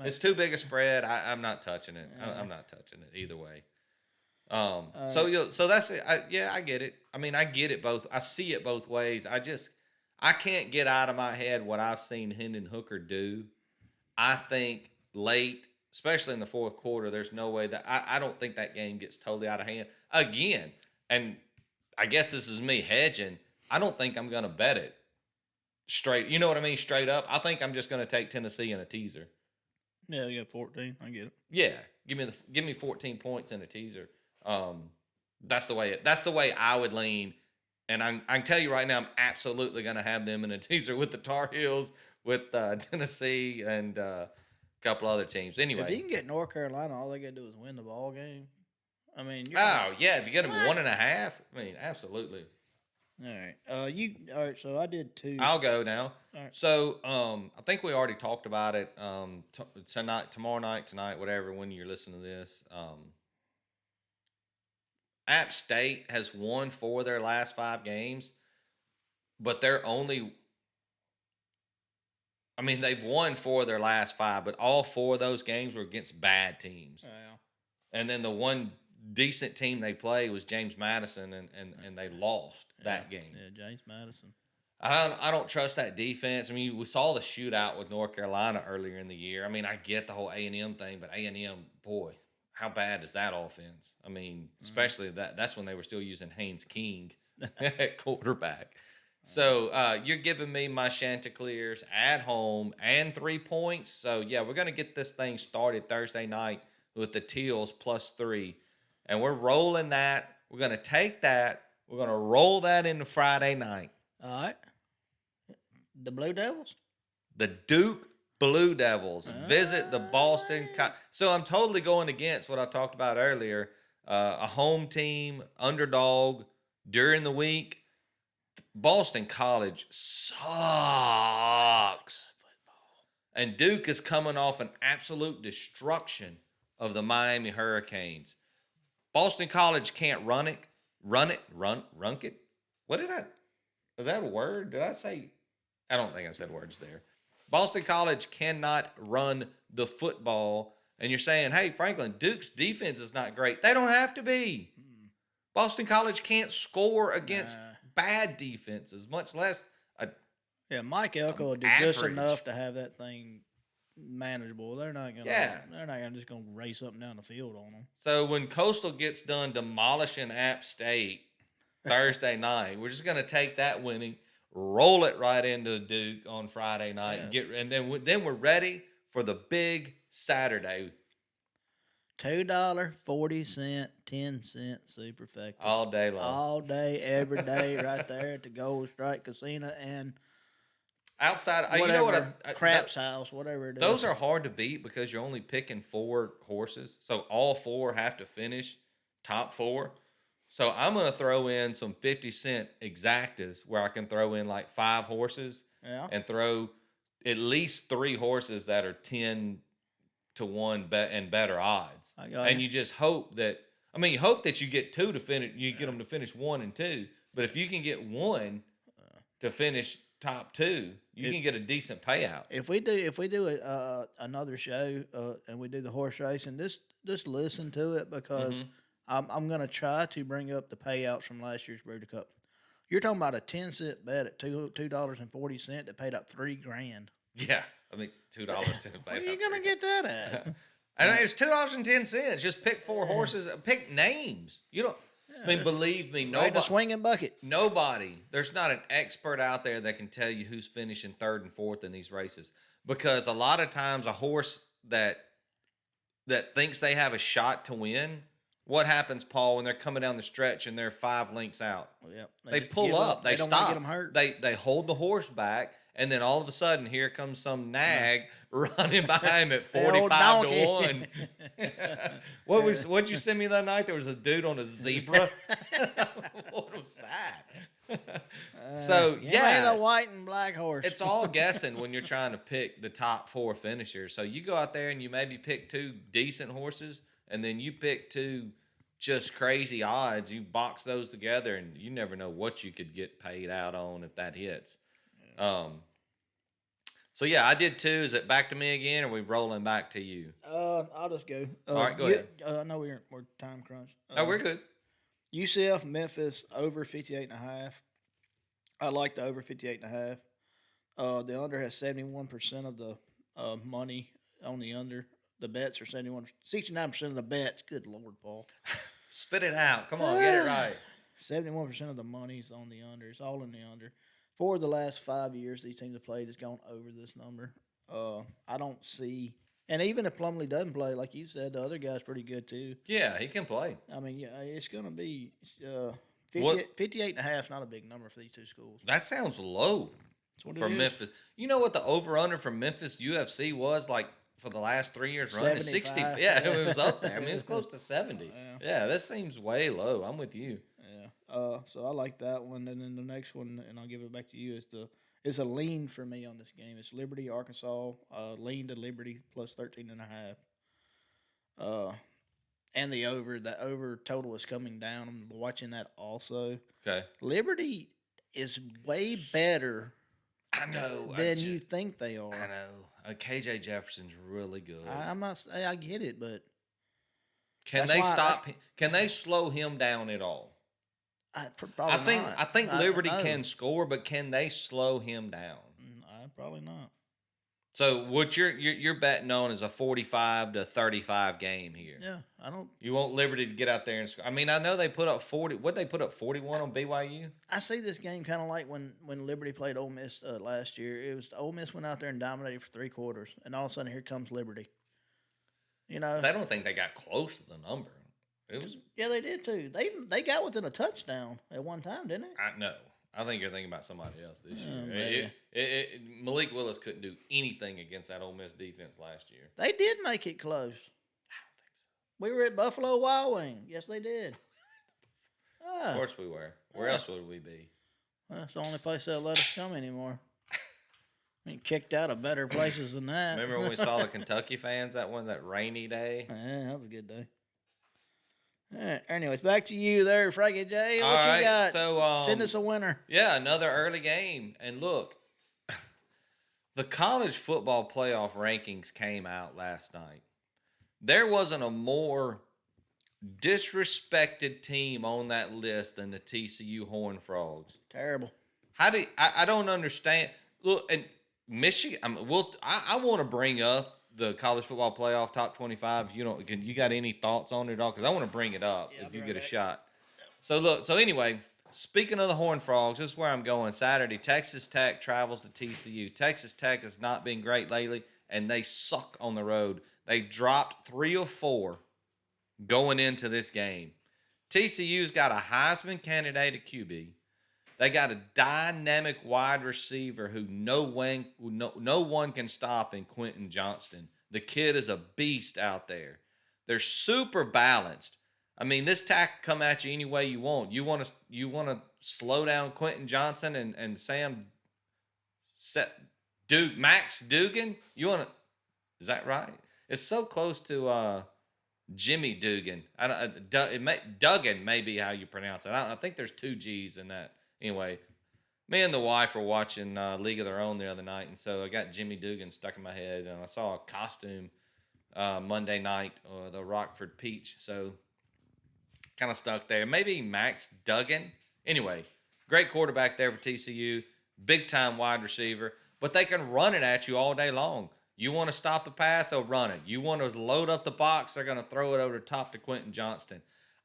it's too big a spread. I'm not touching it. I'm not touching it either way. So that's it. I get it. I mean, I get it both. I see it both ways. I can't get out of my head what I've seen Hendon Hooker do. I think late, especially in the fourth quarter, there's no way that I don't think that game gets totally out of hand again. And I guess this is me hedging. I don't think I'm going to bet it straight. You know what I mean? Straight up. I think I'm just going to take Tennessee in a teaser. Yeah, you got 14. I get it. Yeah, give me 14 points in a teaser. That's the way I would lean. And I can tell you right now, I'm absolutely going to have them in a teaser with the Tar Heels, with Tennessee, and a couple other teams. Anyway, if you can get North Carolina, all they got to do is win the ball game. I mean, yeah, if you get them 1.5, I mean, absolutely. All right. All right. So I did two. I'll go now. All right. So, I think we already talked about it. Tonight, tomorrow night, tonight, whatever. When you're listening to this, App State has won 4 of their last 5 games, but they're only. I mean, they've won 4 of their last 5, but all 4 of those games were against bad teams. Yeah. And then the one decent team they played was James Madison, and they lost that game. Yeah, James Madison. I don't trust that defense. I mean, we saw the shootout with North Carolina earlier in the year. I mean, I get the whole A&M thing, but A&M, boy, how bad is that offense? I mean, especially that's when they were still using Haynes King at quarterback. So you're giving me my Chanticleers at home and 3 points. So, yeah, we're going to get this thing started Thursday night with the Teals +3. And we're rolling that. We're going to take that. We're going to roll that into Friday night. All right. The Blue Devils? The Duke Blue Devils visit the Boston. So I'm totally going against what I talked about earlier. A home team, underdog during the week. Boston College sucks. And Duke is coming off an absolute destruction of the Miami Hurricanes. Boston College can't run it. What did I? Is that a word? Did I say? I don't think I said words there. Boston College cannot run the football. And you're saying, hey, Franklin, Duke's defense is not great. They don't have to be. Boston College can't score against bad defenses, much less Mike Elko will do just enough to have that thing manageable. They're not gonna. Yeah. They're not gonna just gonna race up and down the field on them. So when Coastal gets done demolishing App State Thursday night, we're just gonna take that winning, roll it right into Duke on Friday night, and then we're ready for the big Saturday. $2.40, 10-cent superfecta. All day long. All day, every day, right there at the Gold Strike Casino and outside. whatever, you know what? Craps House, whatever it is. Those are hard to beat because you're only picking 4 horses, so all 4 have to finish top 4. So I'm gonna throw in some 50-cent exactas where I can throw in like 5 horses, and throw at least 3 horses that are 10-1 and better odds. And you just hope that. I mean, you hope that you get 2 to finish. You get them to finish 1 and 2. But if you can get 1 to finish top 2, you can get a decent payout. If we do another show and we do the horse racing, just listen to it because I'm gonna try to bring up the payouts from last year's Breeder Cup. You're talking about a 10-cent bet at $2.40 that paid out $3,000. Yeah, I mean $2 to Where are you gonna get that at? And it's $2.10. Just pick 4 horses. Pick names. You don't. I mean, believe me, Right to swinging bucket. Nobody. There's not an expert out there that can tell you who's finishing 3rd and 4th in these races, because a lot of times a horse that thinks they have a shot to win. What happens, Paul, when they're coming down the stretch and they're 5 lengths out? They pull up. They stop. Get them hurt. They hold the horse back. And then all of a sudden, here comes some nag running by him at 45-1. What'd you send me that night? There was a dude on a zebra. What was that? Ain't a white and black horse. It's all guessing when you're trying to pick the top 4 finishers. So you go out there and you maybe pick 2 decent horses, and then you pick 2 just crazy odds. You box those together, and you never know what you could get paid out on if that hits. So yeah, I did 2. Is it back to me again, or are we rolling back to you? I'll just go. All right, go ahead. I know we're time crunch. We're good. UCF Memphis over 58.5. I like the over 58.5. The under has 71% of the money on the under. The bets are 69% of the bets. Good Lord, Paul. Spit it out. Come on, get it right. 71% of the money's on the under. It's all in the under. 4 of the last 5 years these teams have played has gone over this number. I don't see, and even if Plumlee doesn't play, like you said, the other guy's pretty good too. Yeah, he can play. I mean, yeah, it's going to be 58.5 is not a big number for these 2 schools. That sounds low for Memphis. You know what the over-under for Memphis UFC was like for the last 3 years running? 60. Yeah, it was up there. I mean, it's close to 70. Yeah, this seems way low. I'm with you. So I like that one. And then the next one, and I'll give it back to you, it's a lean for me on this game. It's Liberty, Arkansas, lean to Liberty plus 13.5. Uh, and the over total is coming down. I'm watching that also. Okay. Liberty is way better I know. than you think they I are. know. KJ Jefferson's really good. I'm not. I get it, but Can they stop? Can they slow him down at all? Probably not. I think Liberty can score, but can they slow him down? Probably not. So what you're betting on is a 45 to 35 game here. Yeah, I don't. You want Liberty to get out there and score. I mean, I know they put up 40. What they put up 41 on BYU? I see this game kind of like when Liberty played Ole Miss last year. It was Ole Miss went out there and dominated for 3 quarters, and all of a sudden here comes Liberty. You know, I don't think they got close to the number. It was. Yeah, they did too. They got within a touchdown at one time, didn't they? I know. I think you're thinking about somebody else this year. Malik Willis couldn't do anything against that Ole Miss defense last year. They did make it close. I don't think so. We were at Buffalo Wild Wing. Yes, they did. Of course we were. Where else would we be? Well, it's the only place they'll let us come anymore. We kicked out of better places than that. Remember when we saw the Kentucky fans that rainy day? Yeah, that was a good day. All right. Anyways, back to you there, Frankie J. What All right, you got? So send us a winner. Yeah, another early game. And look, the college football playoff rankings came out last night. There wasn't a more disrespected team on that list than the TCU Horned Frogs. Terrible. I don't understand. Look, and Michigan. I want to bring up the college football playoff top 25. You got any thoughts on it at all? Because I want to bring it up if you get a shot. So look. So anyway, speaking of the Horned Frogs, this is where I'm going. Saturday, Texas Tech travels to TCU. Texas Tech has not been great lately, and they suck on the road. They dropped 3 or 4 going into this game. TCU's got a Heisman candidate at QB. They got a dynamic wide receiver who no one can stop in Quentin Johnston. The kid is a beast out there. They're super balanced. I mean, this tack can come at you any way you want. You want to slow down Quentin Johnson and Max Dugan? Is that right? It's so close to Jimmy Dugan. Duggan may be how you pronounce it. I think there's 2 G's in that. Anyway, me and the wife were watching League of Their Own the other night, and so I got Jimmy Dugan stuck in my head, and I saw a costume Monday night, the Rockford Peach, so kind of stuck there. Maybe Max Duggan. Anyway, great quarterback there for TCU, big-time wide receiver, but they can run it at you all day long. You want to stop the pass, they'll run it. You want to load up the box, they're going to throw it over the top to Quentin Johnston.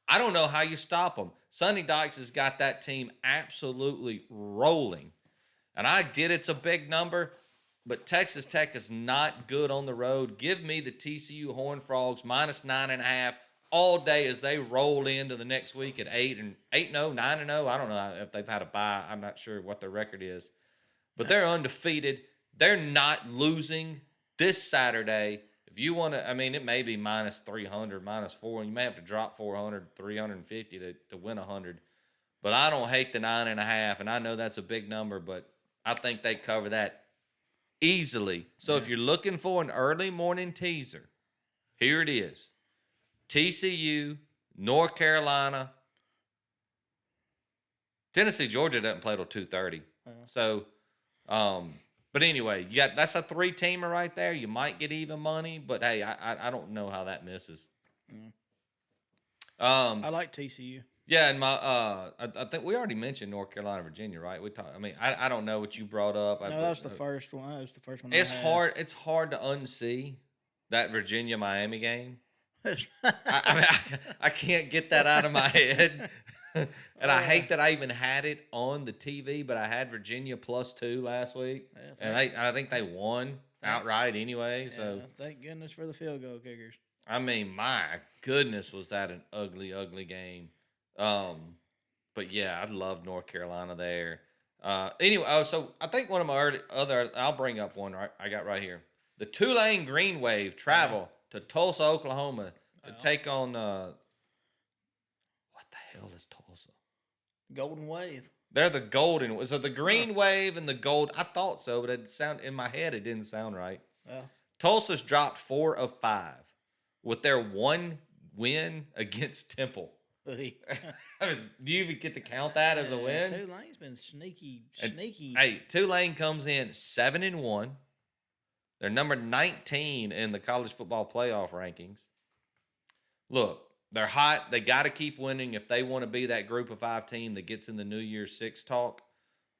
I don't know how you stop them. Sonny Dykes has got that team absolutely rolling. And I get it's a big number, but Texas Tech is not good on the road. Give me the TCU Horned Frogs minus 9.5 all day as they roll into the next week at 8-0, 9-0. I don't know if they've had a bye. I'm not sure what their record is. But they're undefeated. They're not losing this Saturday. If you want to, I mean, it may be minus 300, minus 4. You may have to drop 400, 350 to win 100. But I don't hate the 9.5, and I know that's a big number, but I think they cover that easily. So if you're looking for an early morning teaser, here it is. TCU, North Carolina, Tennessee, Georgia doesn't play till 2:30. So, but anyway, that's a 3-teamer right there. You might get even money, but hey, I don't know how that misses. I like TCU. Yeah, and I think we already mentioned North Carolina, Virginia, right? I don't know what you brought up. No, that was the first one. That was the first one. It's hard to unsee that Virginia Miami game. I can't get that out of my head. And I hate that I even had it on the TV, but I had Virginia +2 last week, and I think they won outright anyway. So thank goodness for the field goal kickers. I mean, my goodness, was that an ugly, ugly game. But yeah, I love North Carolina there. Anyway, so I think one of my I'll bring up one I got right here. The Tulane Green Wave travel to Tulsa, Oklahoma to take on. What the hell is Tulsa? Golden Wave. They're the golden. So the green wave and the gold. I thought so, but it sound in my head. It didn't sound right. Yeah. Tulsa's dropped 4 of 5 with their one win against Temple. Do you even get to count that as a win? Tulane's been sneaky. Hey, Tulane comes in 7-1. They're number 19 in the college football playoff rankings. Look, they're hot. They got to keep winning if they want to be that group of 5 team that gets in the New Year's Six talk.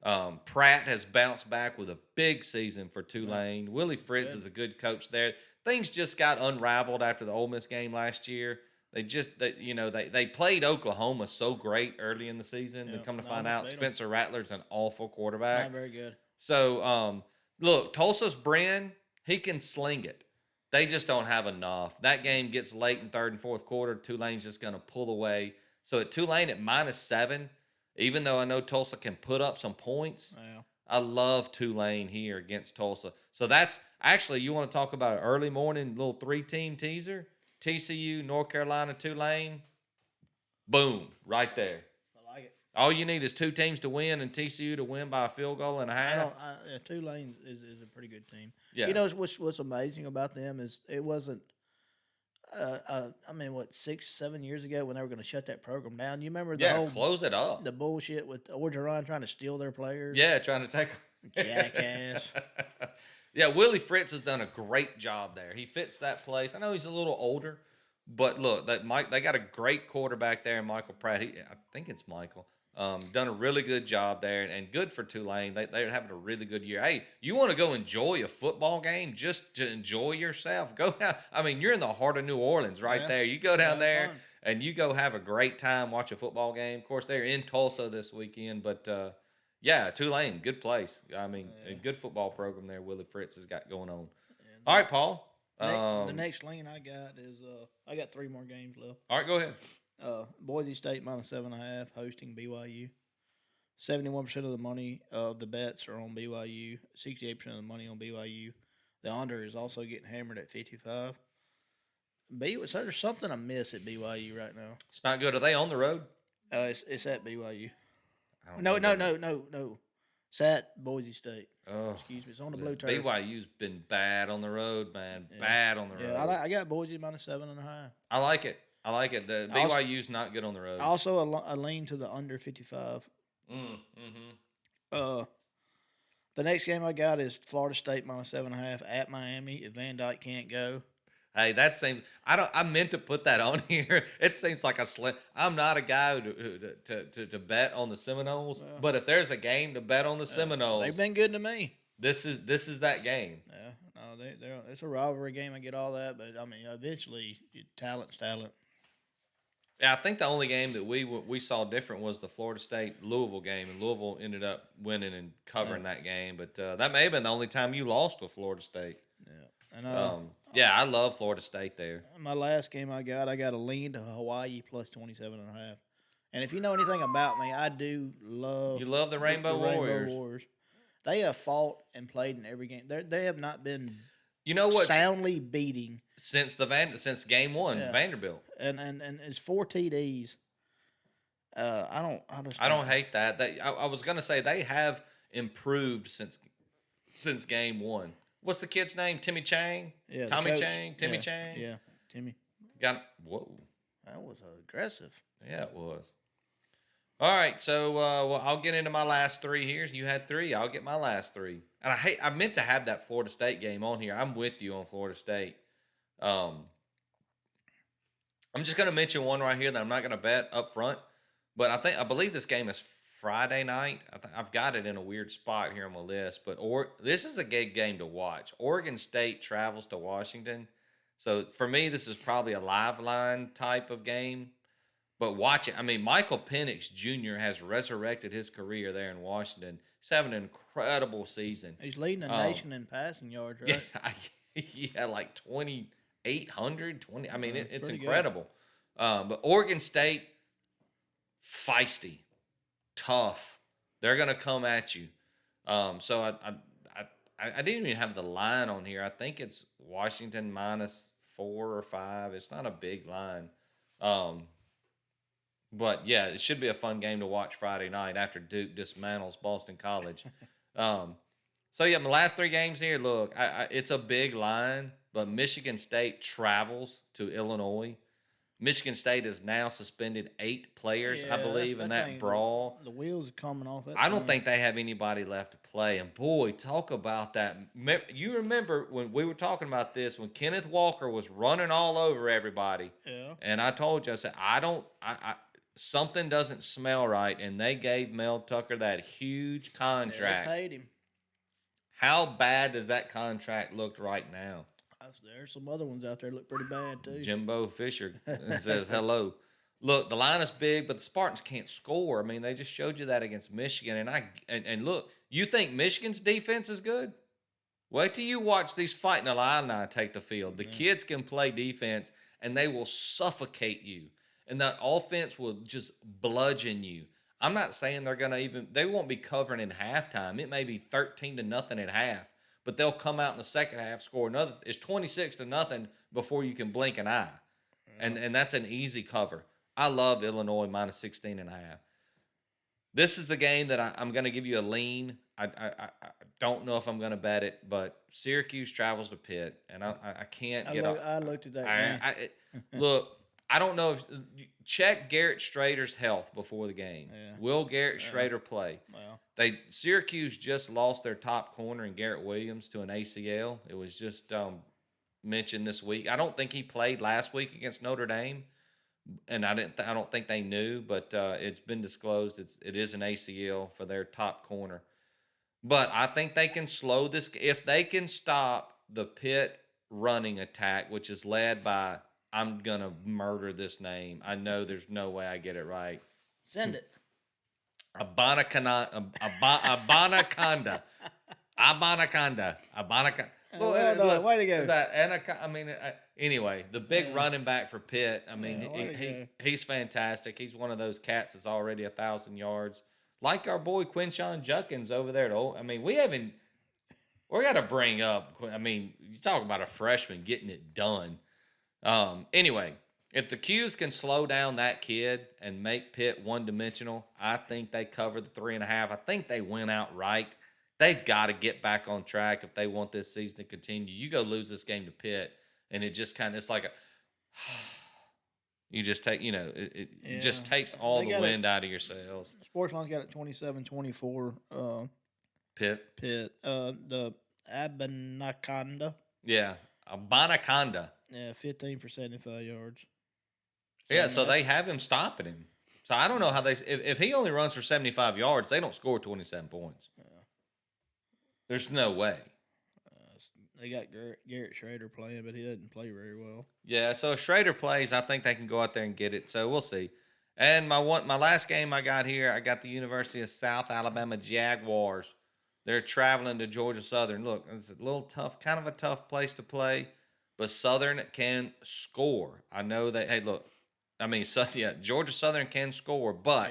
Pratt has bounced back with a big season for Tulane. Willie Fritz is a good coach there. Things just got unraveled after the Ole Miss game last year. They played Oklahoma so great early in the season. To come to find out, Spencer Rattler's an awful quarterback. Not very good. So, look, Tulsa's Bren, he can sling it. They just don't have enough. That game gets late in third and fourth quarter. Tulane's just going to pull away. So at Tulane at -7, even though I know Tulsa can put up some points, I love Tulane here against Tulsa. So that's actually, you want to talk about an early morning little 3-team teaser? TCU, North Carolina, Tulane. Boom, right there. I like it. All you need is 2 teams to win and TCU to win by a field goal and a half. Tulane is a pretty good team. Yeah. You know what's amazing about them is it wasn't. 6-7 years ago when they were going to shut that program down. You remember the whole close it up. The bullshit with Orgeron trying to steal their players. Yeah, trying to take jackass. Yeah, Willie Fritz has done a great job there. He fits that place. I know he's a little older, but look, they got a great quarterback there, Michael Pratt. I think it's Michael. Done a really good job there, and good for Tulane. They're having a really good year. Hey, you want to go enjoy a football game just to enjoy yourself? Go down. I mean, you're in the heart of New Orleans right there. You go down there and you go have a great time, watch a football game. Of course, they're in Tulsa this weekend, but Tulane, good place. I mean, a good football program there Willie Fritz has got going on. All right, Paul. The next lane I got is I got 3 more games left. All right, go ahead. Boise State -7.5 hosting BYU. 71% of the money of the bets are on BYU. 68% of the money on BYU. The under is also getting hammered at 55. So there's something I miss at BYU right now. It's not good. Are they on the road? It's at BYU. No. It's at Boise State. Oh, excuse me. It's on the blue turf. BYU's been bad on the road, man. Yeah. Bad on the road. Yeah, I got Boise -7.5. I like it. The BYU's not good on the road. Also, a lean to the under 55. The next game I got is Florida State -7.5 at Miami. If Van Dyke can't go. Hey, that seems. I meant to put that on here. It seems like a slim. I'm not a guy to bet on the Seminoles, but if there's a game to bet on the Seminoles, they've been good to me. This is that game. Yeah, no, it's a rivalry game. I get all that, but I mean, eventually, talent's talent. Yeah, I think the only game that we saw different was the Florida State Louisville game, and Louisville ended up winning and covering that game. But that may have been the only time you lost with Florida State. Yeah, and I love Florida State there. My last game I got a lean to Hawaii +27.5. And if you know anything about me, I do love. You love the Rainbow Warriors. Rainbow Warriors. They have fought and played in every game. They have not been. You know what? Soundly beating since game 1, Vanderbilt, and it's 4 TDs. I don't hate that. I was gonna say they have improved since game 1. What's the kid's name? Timmy Chang. Yeah, Tommy Chang. Timmy Chang. Yeah, Timmy. Whoa. That was aggressive. Yeah, it was. All right, so I'll get into my last 3 here. You had 3. I'll get my last 3. And I meant to have that Florida State game on here. I'm with you on Florida State. I'm just going to mention one right here that I'm not going to bet up front. But I believe this game is Friday night. I've got it in a weird spot here on my list. But this is a good game to watch. Oregon State travels to Washington. So for me, this is probably a live line type of game. But watch it. I mean, Michael Penix Jr. has resurrected his career there in Washington. He's having an incredible season. He's leading the nation in passing yards, right? Yeah, like 2,800. I mean, it's incredible. But Oregon State, feisty, tough. They're going to come at you. So I didn't even have the line on here. I think it's Washington -4 or 5. It's not a big line. But yeah, it should be a fun game to watch Friday night after Duke dismantles Boston College. Um, so yeah, my last three games here. Look, it's a big line, but Michigan State travels to Illinois. Michigan State has now suspended 8 players, I Yeah, believe, in that that thing. brawl. The wheels are coming off that I don't thing. think they have anybody left to play. And boy, talk about that. You remember when we were talking about this when Kenneth Walker was running all over everybody, Yeah, and I told you, I said, something doesn't smell right, and they gave Mel Tucker that huge yeah, they contract. paid him. How bad does that contract look right now? There's some other ones out there that look pretty bad too. Jimbo Fisher says hello. Look, the line is big, but the Spartans can't score. I mean, they just showed you that against Michigan, and look, you think Michigan's defense is good? Wait till you watch these Fighting Illini take the field. The Yeah. kids can play defense, and they will suffocate you, and that offense will just bludgeon you. I'm not saying they won't be covering in halftime. It may be 13-0 at half, but they'll come out in the second half, score another. It's 26-0 before you can blink an eye, and that's an easy cover. I love Illinois minus 16.5. This is the game that I'm going to give you a lean. I don't know if I'm going to bet it, but Syracuse travels to Pitt, and I can't get off. I looked at that. Look, I don't know if check Garrett Strader's health before the game. Yeah. Will Garrett Strader play? Well, Syracuse just lost their top corner in Garrett Williams to an ACL. It was just mentioned this week. I don't think he played last week against Notre Dame, and I don't think they knew, but it's been disclosed. It is an ACL for their top corner. But I think they can slow this if they can stop the Pitt running attack, which is led by, I'm gonna murder this name. I know there's no way I get it right. send it. Abanaconda. Way to go. Is that I mean, anyway, the big running back for Pitt. I mean, he's fantastic. He's one of those cats that's already 1,000 yards, like our boy Quinshawn Judkins over there. I mean, we got to bring up. I mean, you talk about a freshman getting it done. Anyway, if the Qs can slow down that kid and make Pitt one-dimensional, I think they cover the 3.5. I think they win outright. They've got to get back on track if they want this season to continue. You go lose this game to Pitt, and it just it's like you just take, it just takes all the wind out of your sails. Sportsline's got it 27-24. Pitt. The Abanaconda. Yeah, Abanaconda. Yeah, 15 for 75 yards. Yeah, so they have him stopping him. So I don't know how if he only runs for 75 yards, they don't score 27 points. Yeah. There's no way. They got Garrett Schrader playing, but he doesn't play very well. Yeah, so if Schrader plays, I think they can go out there and get it. So we'll see. And my last game I got here, I got the University of South Alabama Jaguars. They're traveling to Georgia Southern. Look, it's a little tough, kind of a tough place to play, but Southern can score. I know that. Hey, look, I mean, Georgia Southern can score, but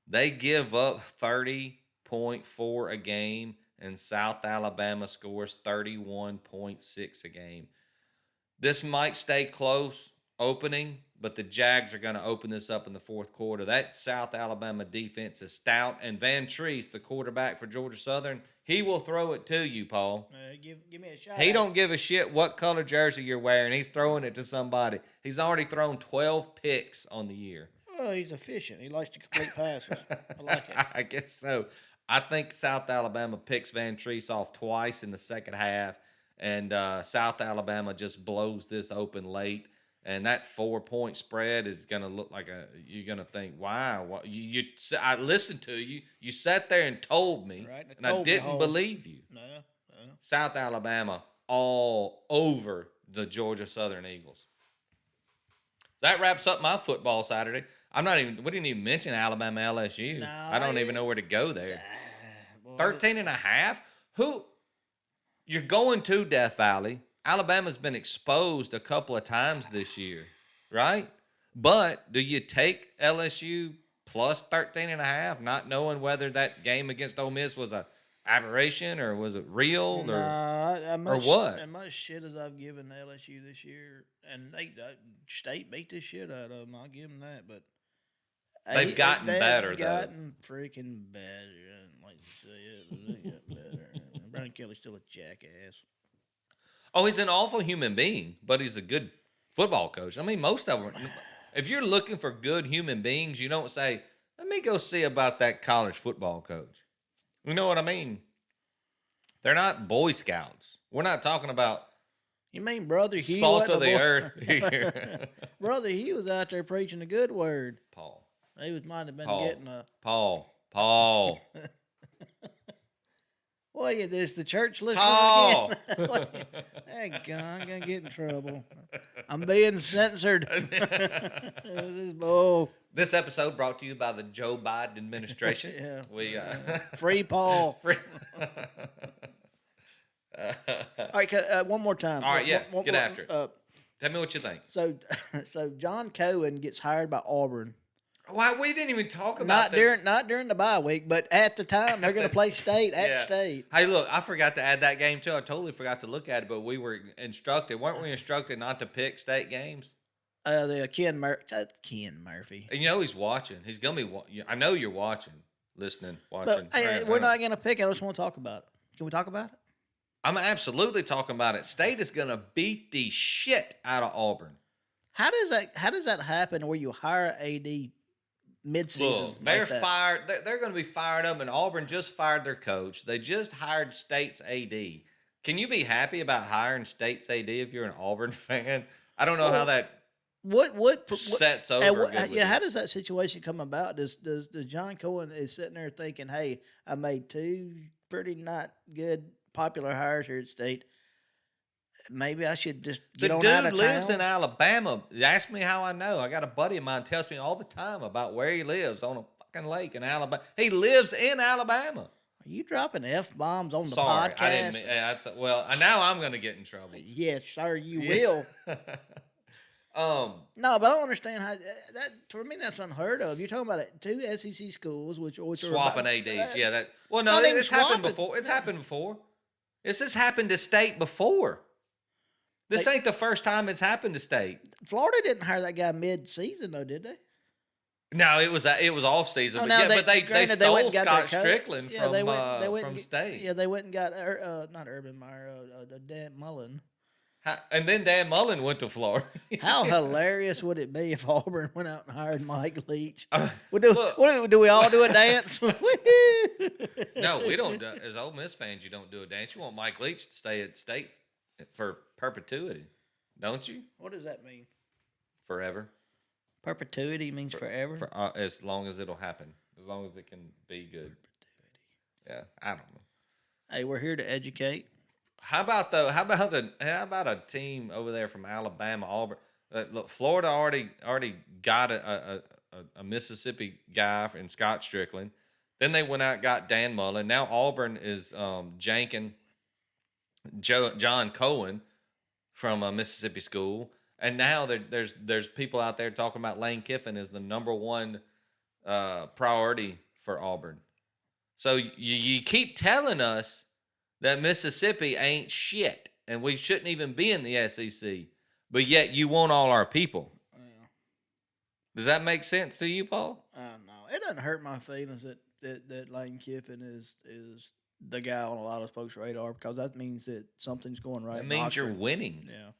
they give up 30.4 a game, and South Alabama scores 31.6 a game. This might stay close opening, but the Jags are going to open this up in the fourth quarter. That South Alabama defense is stout, and Van Treese, the quarterback for Georgia Southern, he will throw it to you, Paul. Give me a shot. He don't give a shit what color jersey you're wearing. He's throwing it to somebody. He's already thrown 12 picks on the year. Well, he's efficient. He likes to complete passes. I like it. I guess so. I think South Alabama picks Van Treese off twice in the second half, and South Alabama just blows this open late. And that 4-point spread is going to look like you're going to think, wow, I listened to you. You sat there and told me, right, and I didn't believe you. No. South Alabama all over the Georgia Southern Eagles. That wraps up my football Saturday. We didn't even mention Alabama LSU. No, I don't even know where to go there. 13.5? You're going to Death Valley. Alabama's been exposed a couple of times this year, right? But do you take LSU plus 13.5, not knowing whether that game against Ole Miss was a aberration or was it real or what? As much shit as I've given LSU this year, and State beat the shit out of them, I'll give them that. But They've gotten better, they've though. gotten freaking better. I don't like to say it, but they got better. Brian Kelly's still a jackass. Oh, he's an awful human being, but he's a good football coach. I mean, most of them. If you're looking for good human beings, you don't say, "Let me go see about that college football coach." You know what I mean? They're not Boy Scouts. We're not talking about You mean Brother Hugh? salt of the wasn't a earth boy- here. Brother Hugh was out there preaching the good word. Paul. He might have been Paul. getting a. Paul. What is this? The church listening Paul. again? Hey, God, I'm gonna get in trouble. I'm being censored. This is bull. This episode brought to you by the Joe Biden administration. Yeah. We Free Paul. free. All right, one more time. All right, yeah, One get more- after it. Tell me what you think. So John Cohen gets hired by Auburn. Why we didn't even talk about Not during the bye week, but at the time they're going to play State at Yeah. State. Hey, look, I forgot to add that game too. I totally forgot to look at it, but we were instructed, weren't we instructed not to pick State games? Ken Murphy. And you know he's watching. He's gonna be. I know you're watching, listening, watching. But hey, we're not going to pick it. I just want to talk about it. Can we talk about it? I'm absolutely talking about it. State is gonna beat the shit out of Auburn. How does that happen where you hire AD mid-season? Look, they're like that? fired. They're going to be fired up, and Auburn just fired their coach. They just hired State's AD. Can you be happy about hiring State's AD if you're an Auburn fan? I don't know how that What sets and over. how does that situation come about? Does John Cohen is sitting there thinking, "Hey, I made two pretty not good popular hires here at State. Maybe I should just get The on out dude of lives town." in Alabama. Ask me how I know. I got a buddy of mine tells me all the time about where he lives on a fucking lake in Alabama. He lives in Alabama. Are you dropping F-bombs on the Sorry, podcast? I didn't. Well, now I'm going to get in trouble. Yes, sir, you Yeah. will. No, but I don't understand how that. For me, that's unheard of. You're talking about two SEC schools, which Swapping are ADs, yeah. That well, no, not even it's happened swapping. before. It's No. happened before. This has happened to State before. This ain't the first time it's happened to State. Florida didn't hire that guy mid-season, though, did they? No, it was off season, Oh, but now yeah, but they granted, stole went and got their Scott coach. Strickland Yeah, they went from and State. Yeah, they went and got not Urban Meyer, Dan Mullen. And then Dan Mullen went to Florida. How hilarious would it be if Auburn went out and hired Mike Leach? Look. Do we all do a dance? Woohoo! No, we don't. As Ole Miss fans, you don't do a dance. You want Mike Leach to stay at State for perpetuity, don't you? What does that mean? Forever. Perpetuity means forever. For as long as it'll happen, as long as it can be good. Yeah, I don't know. Hey, we're here to educate. How about a team over there from Alabama, Auburn? Look, Florida already got a Mississippi guy in Scott Strickland. Then they went out and got Dan Mullen. Now Auburn is janking John Cohen from a Mississippi school. And now there's people out there talking about Lane Kiffin as the number one priority for Auburn. So you keep telling us that Mississippi ain't shit and we shouldn't even be in the SEC, but yet you want all our people. Yeah. Does that make sense to you, Paul? No, it doesn't hurt my feelings that Lane Kiffin is the guy on a lot of folks' radar, because that means that something's going right. That in means you're Oxford. winning. Yeah.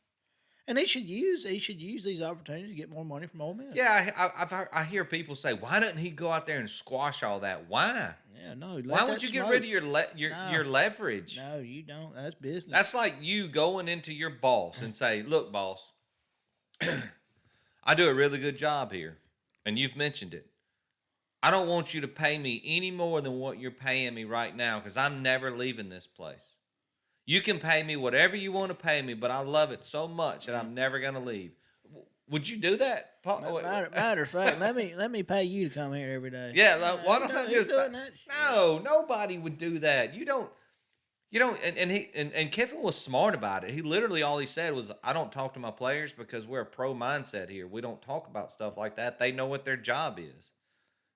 And he should use these opportunities to get more money from Ole Miss. Yeah, I hear people say, why doesn't he go out there and squash all that? Why? Yeah, no. Why would you get rid of your leverage? No, you don't. That's business. That's like you going into your boss and say, look, boss, I do a really good job here, and you've mentioned it. I don't want you to pay me any more than what you're paying me right now, because I'm never leaving this place. You can pay me whatever you want to pay me, but I love it so much that I'm never going to leave. Would you do that, Paul? Matter of fact, let me pay you to come here every day. Yeah, like, why don't I Who's just? doing that shit? No, nobody would do that. You don't. And Kiffin was smart about it. He literally all he said was, "I don't talk to my players because we're a pro mindset here. We don't talk about stuff like that. They know what their job is,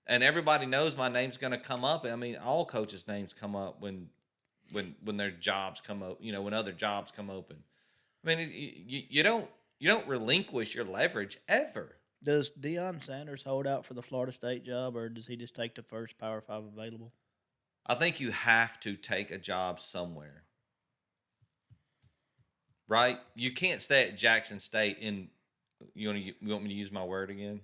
and everybody knows my name's going to come up. I mean, all coaches' names come up when their jobs come up. You know, when other jobs come open. I mean, you don't relinquish your leverage ever. Does Deion Sanders hold out for the Florida State job, or does he just take the first Power 5 available? I think you have to take a job somewhere, right? You can't stay at Jackson State in. You want me to use my word again?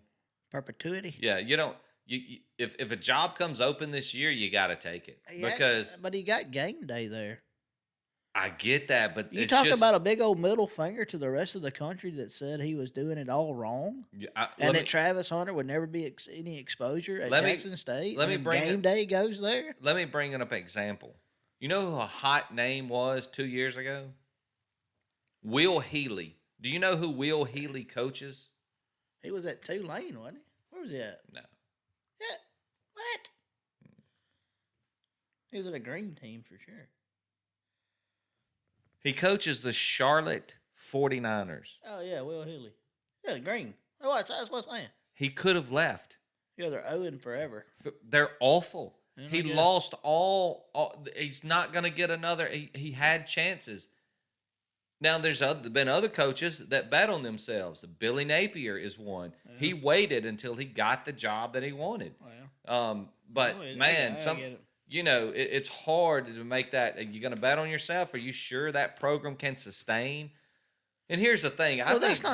Perpetuity? Yeah, you don't. If a job comes open this year, you got to take it Yeah, because but he got game day there. I get that, but You it's talk just about a big old middle finger to the rest of the country that said he was doing it all wrong, and that Travis Hunter would never be any exposure at Jackson State. let me And bring game it. day goes there. Let me bring up an example. You know who a hot name was 2 years ago? Will Healy. Do you know who Will Healy coaches? He was at Tulane, wasn't he? Where was he at? No. Yeah. What? He was at a green team for sure. He coaches the Charlotte 49ers. Oh yeah, Will Healy. Yeah, green. That's what I'm saying. He could have left. Yeah, they're owing forever. They're awful. Yeah, He lost all. He's not going to get another. He had chances. Now, there's been other coaches that bet on themselves. Billy Napier is one. Yeah. He waited until he got the job that he wanted. But man, it's hard to make that. Are you going to bet on yourself? Are you sure that program can sustain? And here's the thing. I think that's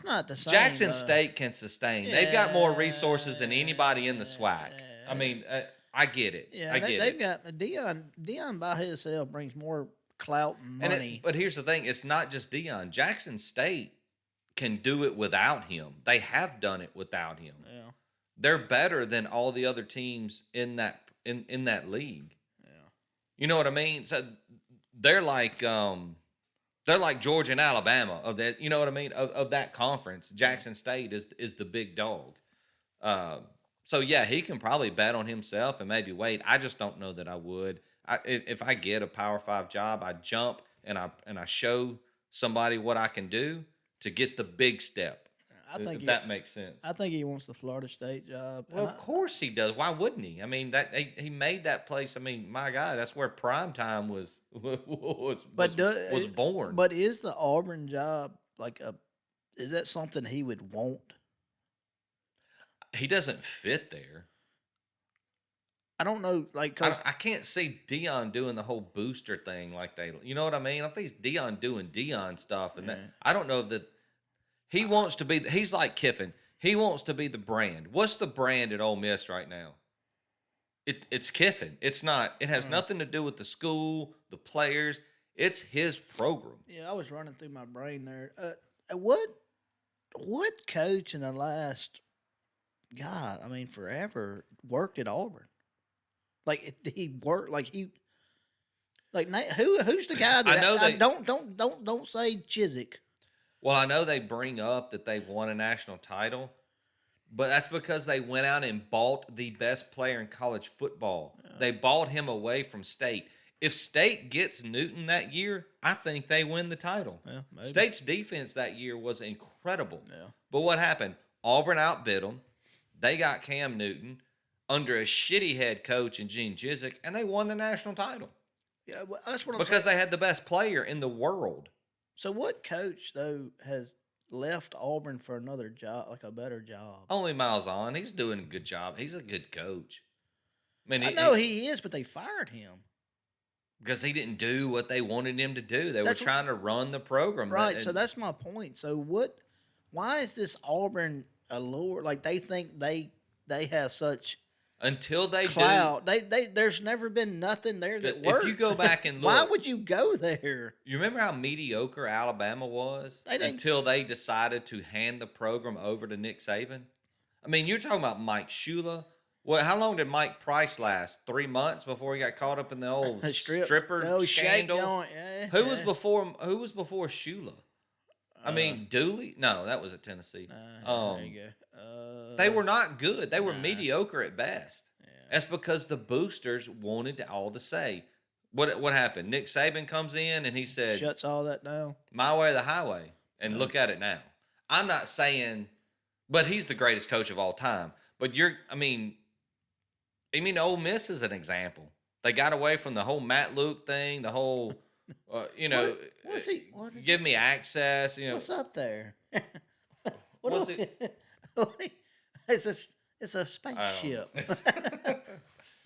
not the same. Jackson State can sustain. Yeah, they've got more resources than anybody in the SWAC. I mean, I get it. Yeah, they've got Deion by himself brings more clout and money. But here's the thing. It's not just Deion. Jackson State can do it without him. They have done it without him. Yeah. They're better than all the other teams in that league. Yeah. You know what I mean? So they're like Georgia and Alabama of that. You know what I mean? Of that conference. Jackson State is the big dog. So yeah, he can probably bet on himself and maybe wait. I just don't know that I would. If I get a Power 5 job, I jump and I show somebody what I can do to get the big step. If that makes sense. I think he wants the Florida State job. Well, of course he does. Why wouldn't he? I mean, he made that place. I mean, my God, that's where prime time was born. But is the Auburn job is that something he would want? He doesn't fit there. I don't know, I can't see Deion doing the whole booster thing you know what I mean? I think it's Deion doing Deion stuff, and I don't know that he wants to be. He's like Kiffin. He wants to be the brand. What's the brand at Ole Miss right now? It's Kiffin. It's not. It has nothing to do with the school, the players. It's his program. Yeah, I was running through my brain there. What coach in the last, God, I mean, forever worked at Auburn? He worked who's the guy that I know don't say Chiswick. Well, I know they bring up that they've won a national title, but that's because they went out and bought the best player in college football. Yeah. They bought him away from State. If State gets Newton that year, I think they win the title. Yeah, maybe. State's defense that year was incredible. Yeah. But what happened? Auburn outbid them. They got Cam Newton under a shitty head coach in Gene Chizik, and they won the national title. Yeah, well, that's what I'm because saying. They had the best player in the world. So what coach, though, has left Auburn for another job, a better job? Only Miles On. He's doing a good job. He's a good coach. I know he is, but they fired him. Because he didn't do what they wanted him to do. They were trying to run the program. Right, so that's my point. So why is this Auburn allure? They think they have such... Until they cloud. There's never been nothing there that worked. If you go back and look, why would you go there? You remember how mediocre Alabama was until they decided to hand the program over to Nick Saban? I mean, you're talking about Mike Shula. Well, how long did Mike Price last? 3 months before he got caught up in the old stripper scandal. Who was before Shula? I mean, Dooley? No, that was at Tennessee. There you go. They were not good. They were mediocre at best. Yeah. That's because the boosters wanted all the say. What happened? Nick Saban comes in and he said, shuts all that down. My way or the highway. And look at it now. I'm not saying, but he's the greatest coach of all time. But Ole Miss is an example. They got away from the whole Matt Luke thing, the whole, what's he? Give me access. What's up there? What's it? it's a it's a I don't spaceship. know. It's-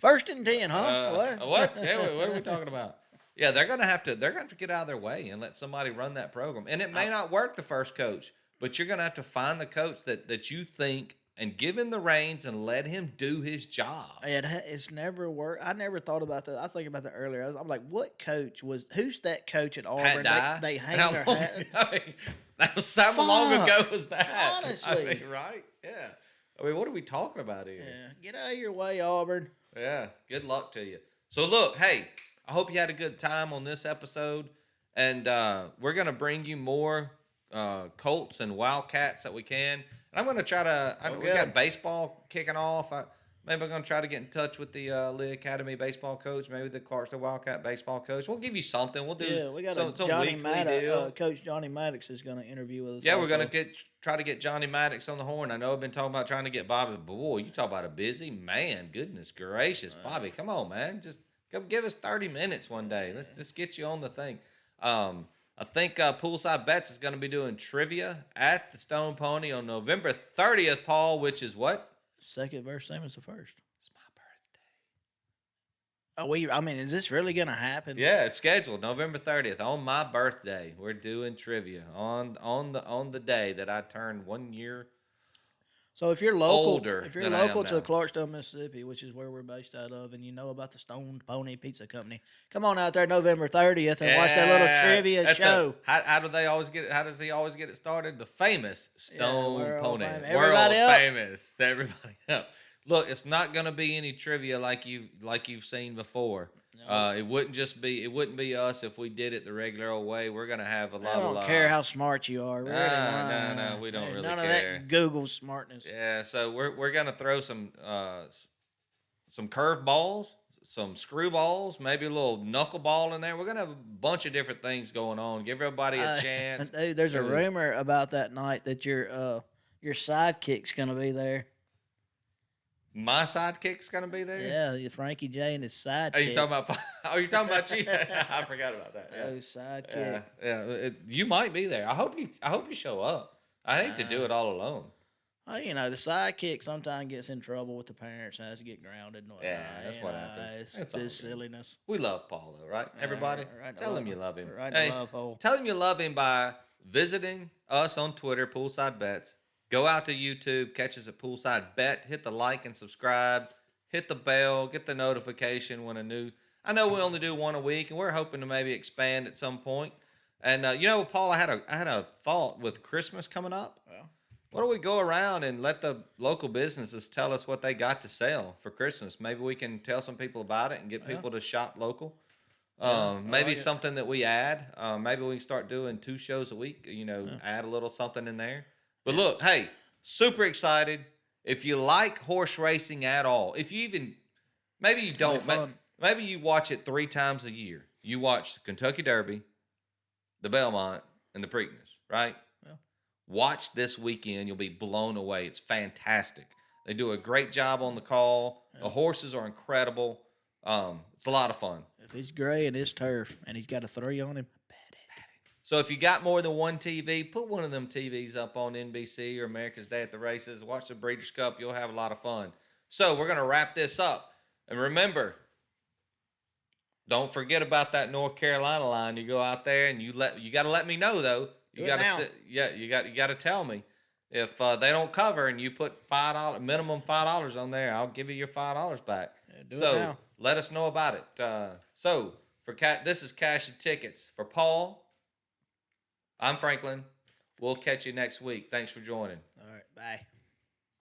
1st and 10, huh? what? Yeah, what are we talking about? Yeah, they're gonna have to. They're gonna have to get out of their way and let somebody run that program. And it may not work the first coach, but you're gonna have to find the coach that you think and give him the reins and let him do his job. It's never worked. I never thought about that. I think about that earlier. I'm like, what coach who's that coach at Pat Auburn? Dye. They hang How their long hat. ago- I mean, that was how long ago was that? Honestly. I mean, right? Yeah. I mean, what are we talking about here? Yeah, get out of your way, Auburn. Yeah. Good luck to you. So look, hey, I hope you had a good time on this episode, and we're gonna bring you more Colts and Wildcats that we can. And I'm gonna try to. We got baseball kicking off. Maybe I'm gonna try to get in touch with the Lee Academy baseball coach, maybe the Clarksville Wildcat baseball coach. We'll give you something. We'll do. Yeah, we got some Johnny weekly Maddox. deal. Coach Johnny Maddox is going to interview with us. Yeah, we're also. gonna try to get Johnny Maddox on the horn. I know I've been talking about trying to get Bobby, but boy, you talk about a busy man. Goodness gracious, Bobby, come on, man, just come give us 30 minutes one day. Let's get you on the thing. I think Poolside Bets is going to be doing trivia at the Stone Pony on November 30th, Paul, which is what? Second verse, same as the first. It's my birthday. I mean, is this really going to happen? Yeah, it's scheduled November 30th on my birthday. We're doing trivia on the day that I turned 1 year. So if you're local, Older if you're than I am local to now. Clarksville, Mississippi, which is where we're based out of, and you know about the Stone Pony Pizza Company, come on out there November 30th and watch that little trivia show. How do they always get it? How does he always get it started? The famous Stone world Pony. famous. World Everybody up. famous. Everybody up. Look, it's not going to be any trivia like you've seen before. No. It wouldn't be us if we did it the regular old way. We're going to have a lot I of don't care how smart you are. Really, no, we don't There's really none care. of that Google smartness. Yeah, so we're going to throw some curve balls, some screw balls, maybe a little knuckleball in there. We're going to have a bunch of different things going on. Give everybody a chance. Dude, there's a rumor about that night that your sidekick's gonna be there. My sidekick's gonna be there. Yeah, Frankie J and his sidekick. Are you talking about? Oh, you're talking about you? I forgot about that. Yeah, sidekick. You might be there. I hope you show up. I hate to do it all alone. Well, the sidekick sometimes gets in trouble with the parents and has to get grounded and whatnot. Yeah, that's what happens. It's this silliness. We love Paul though, right? Everybody, right, tell him you love him. Right in the love hole. Tell him you love him by visiting us on Twitter, Poolside Bets. Go out to YouTube, catch us at Poolside Bet, hit the like and subscribe, hit the bell, get the notification when a new. I know we only do one a week, and we're hoping to maybe expand at some point. And Paul, I had a thought with Christmas coming up. Well, Why don't we go around and let the local businesses tell us what they got to sell for Christmas? Maybe we can tell some people about it and get people to shop local. Maybe like something that we add. Maybe we can start doing 2 shows a week. Add a little something in there. But look, hey, super excited. If you like horse racing at all, if you even, maybe you don't, maybe you watch it 3 times a year. You watch the Kentucky Derby, the Belmont, and the Preakness, right? Yeah. Watch this weekend. You'll be blown away. It's fantastic. They do a great job on the call. Yeah. The horses are incredible. It's a lot of fun. If he's gray and it's turf and he's got a 3 on him, so if you got more than one TV, put one of them TVs up on NBC or America's Day at the Races. Watch the Breeders' Cup. You'll have a lot of fun. So we're going to wrap this up. And remember, don't forget about that North Carolina line. You go out there and you got to let me know though. You got to you got to tell me if they don't cover and you put minimum $5 on there. I'll give you your $5 back. Yeah, let us know about it. So this is Cash and Tickets for Paul. I'm Franklin. We'll catch you next week. Thanks for joining. All right. Bye.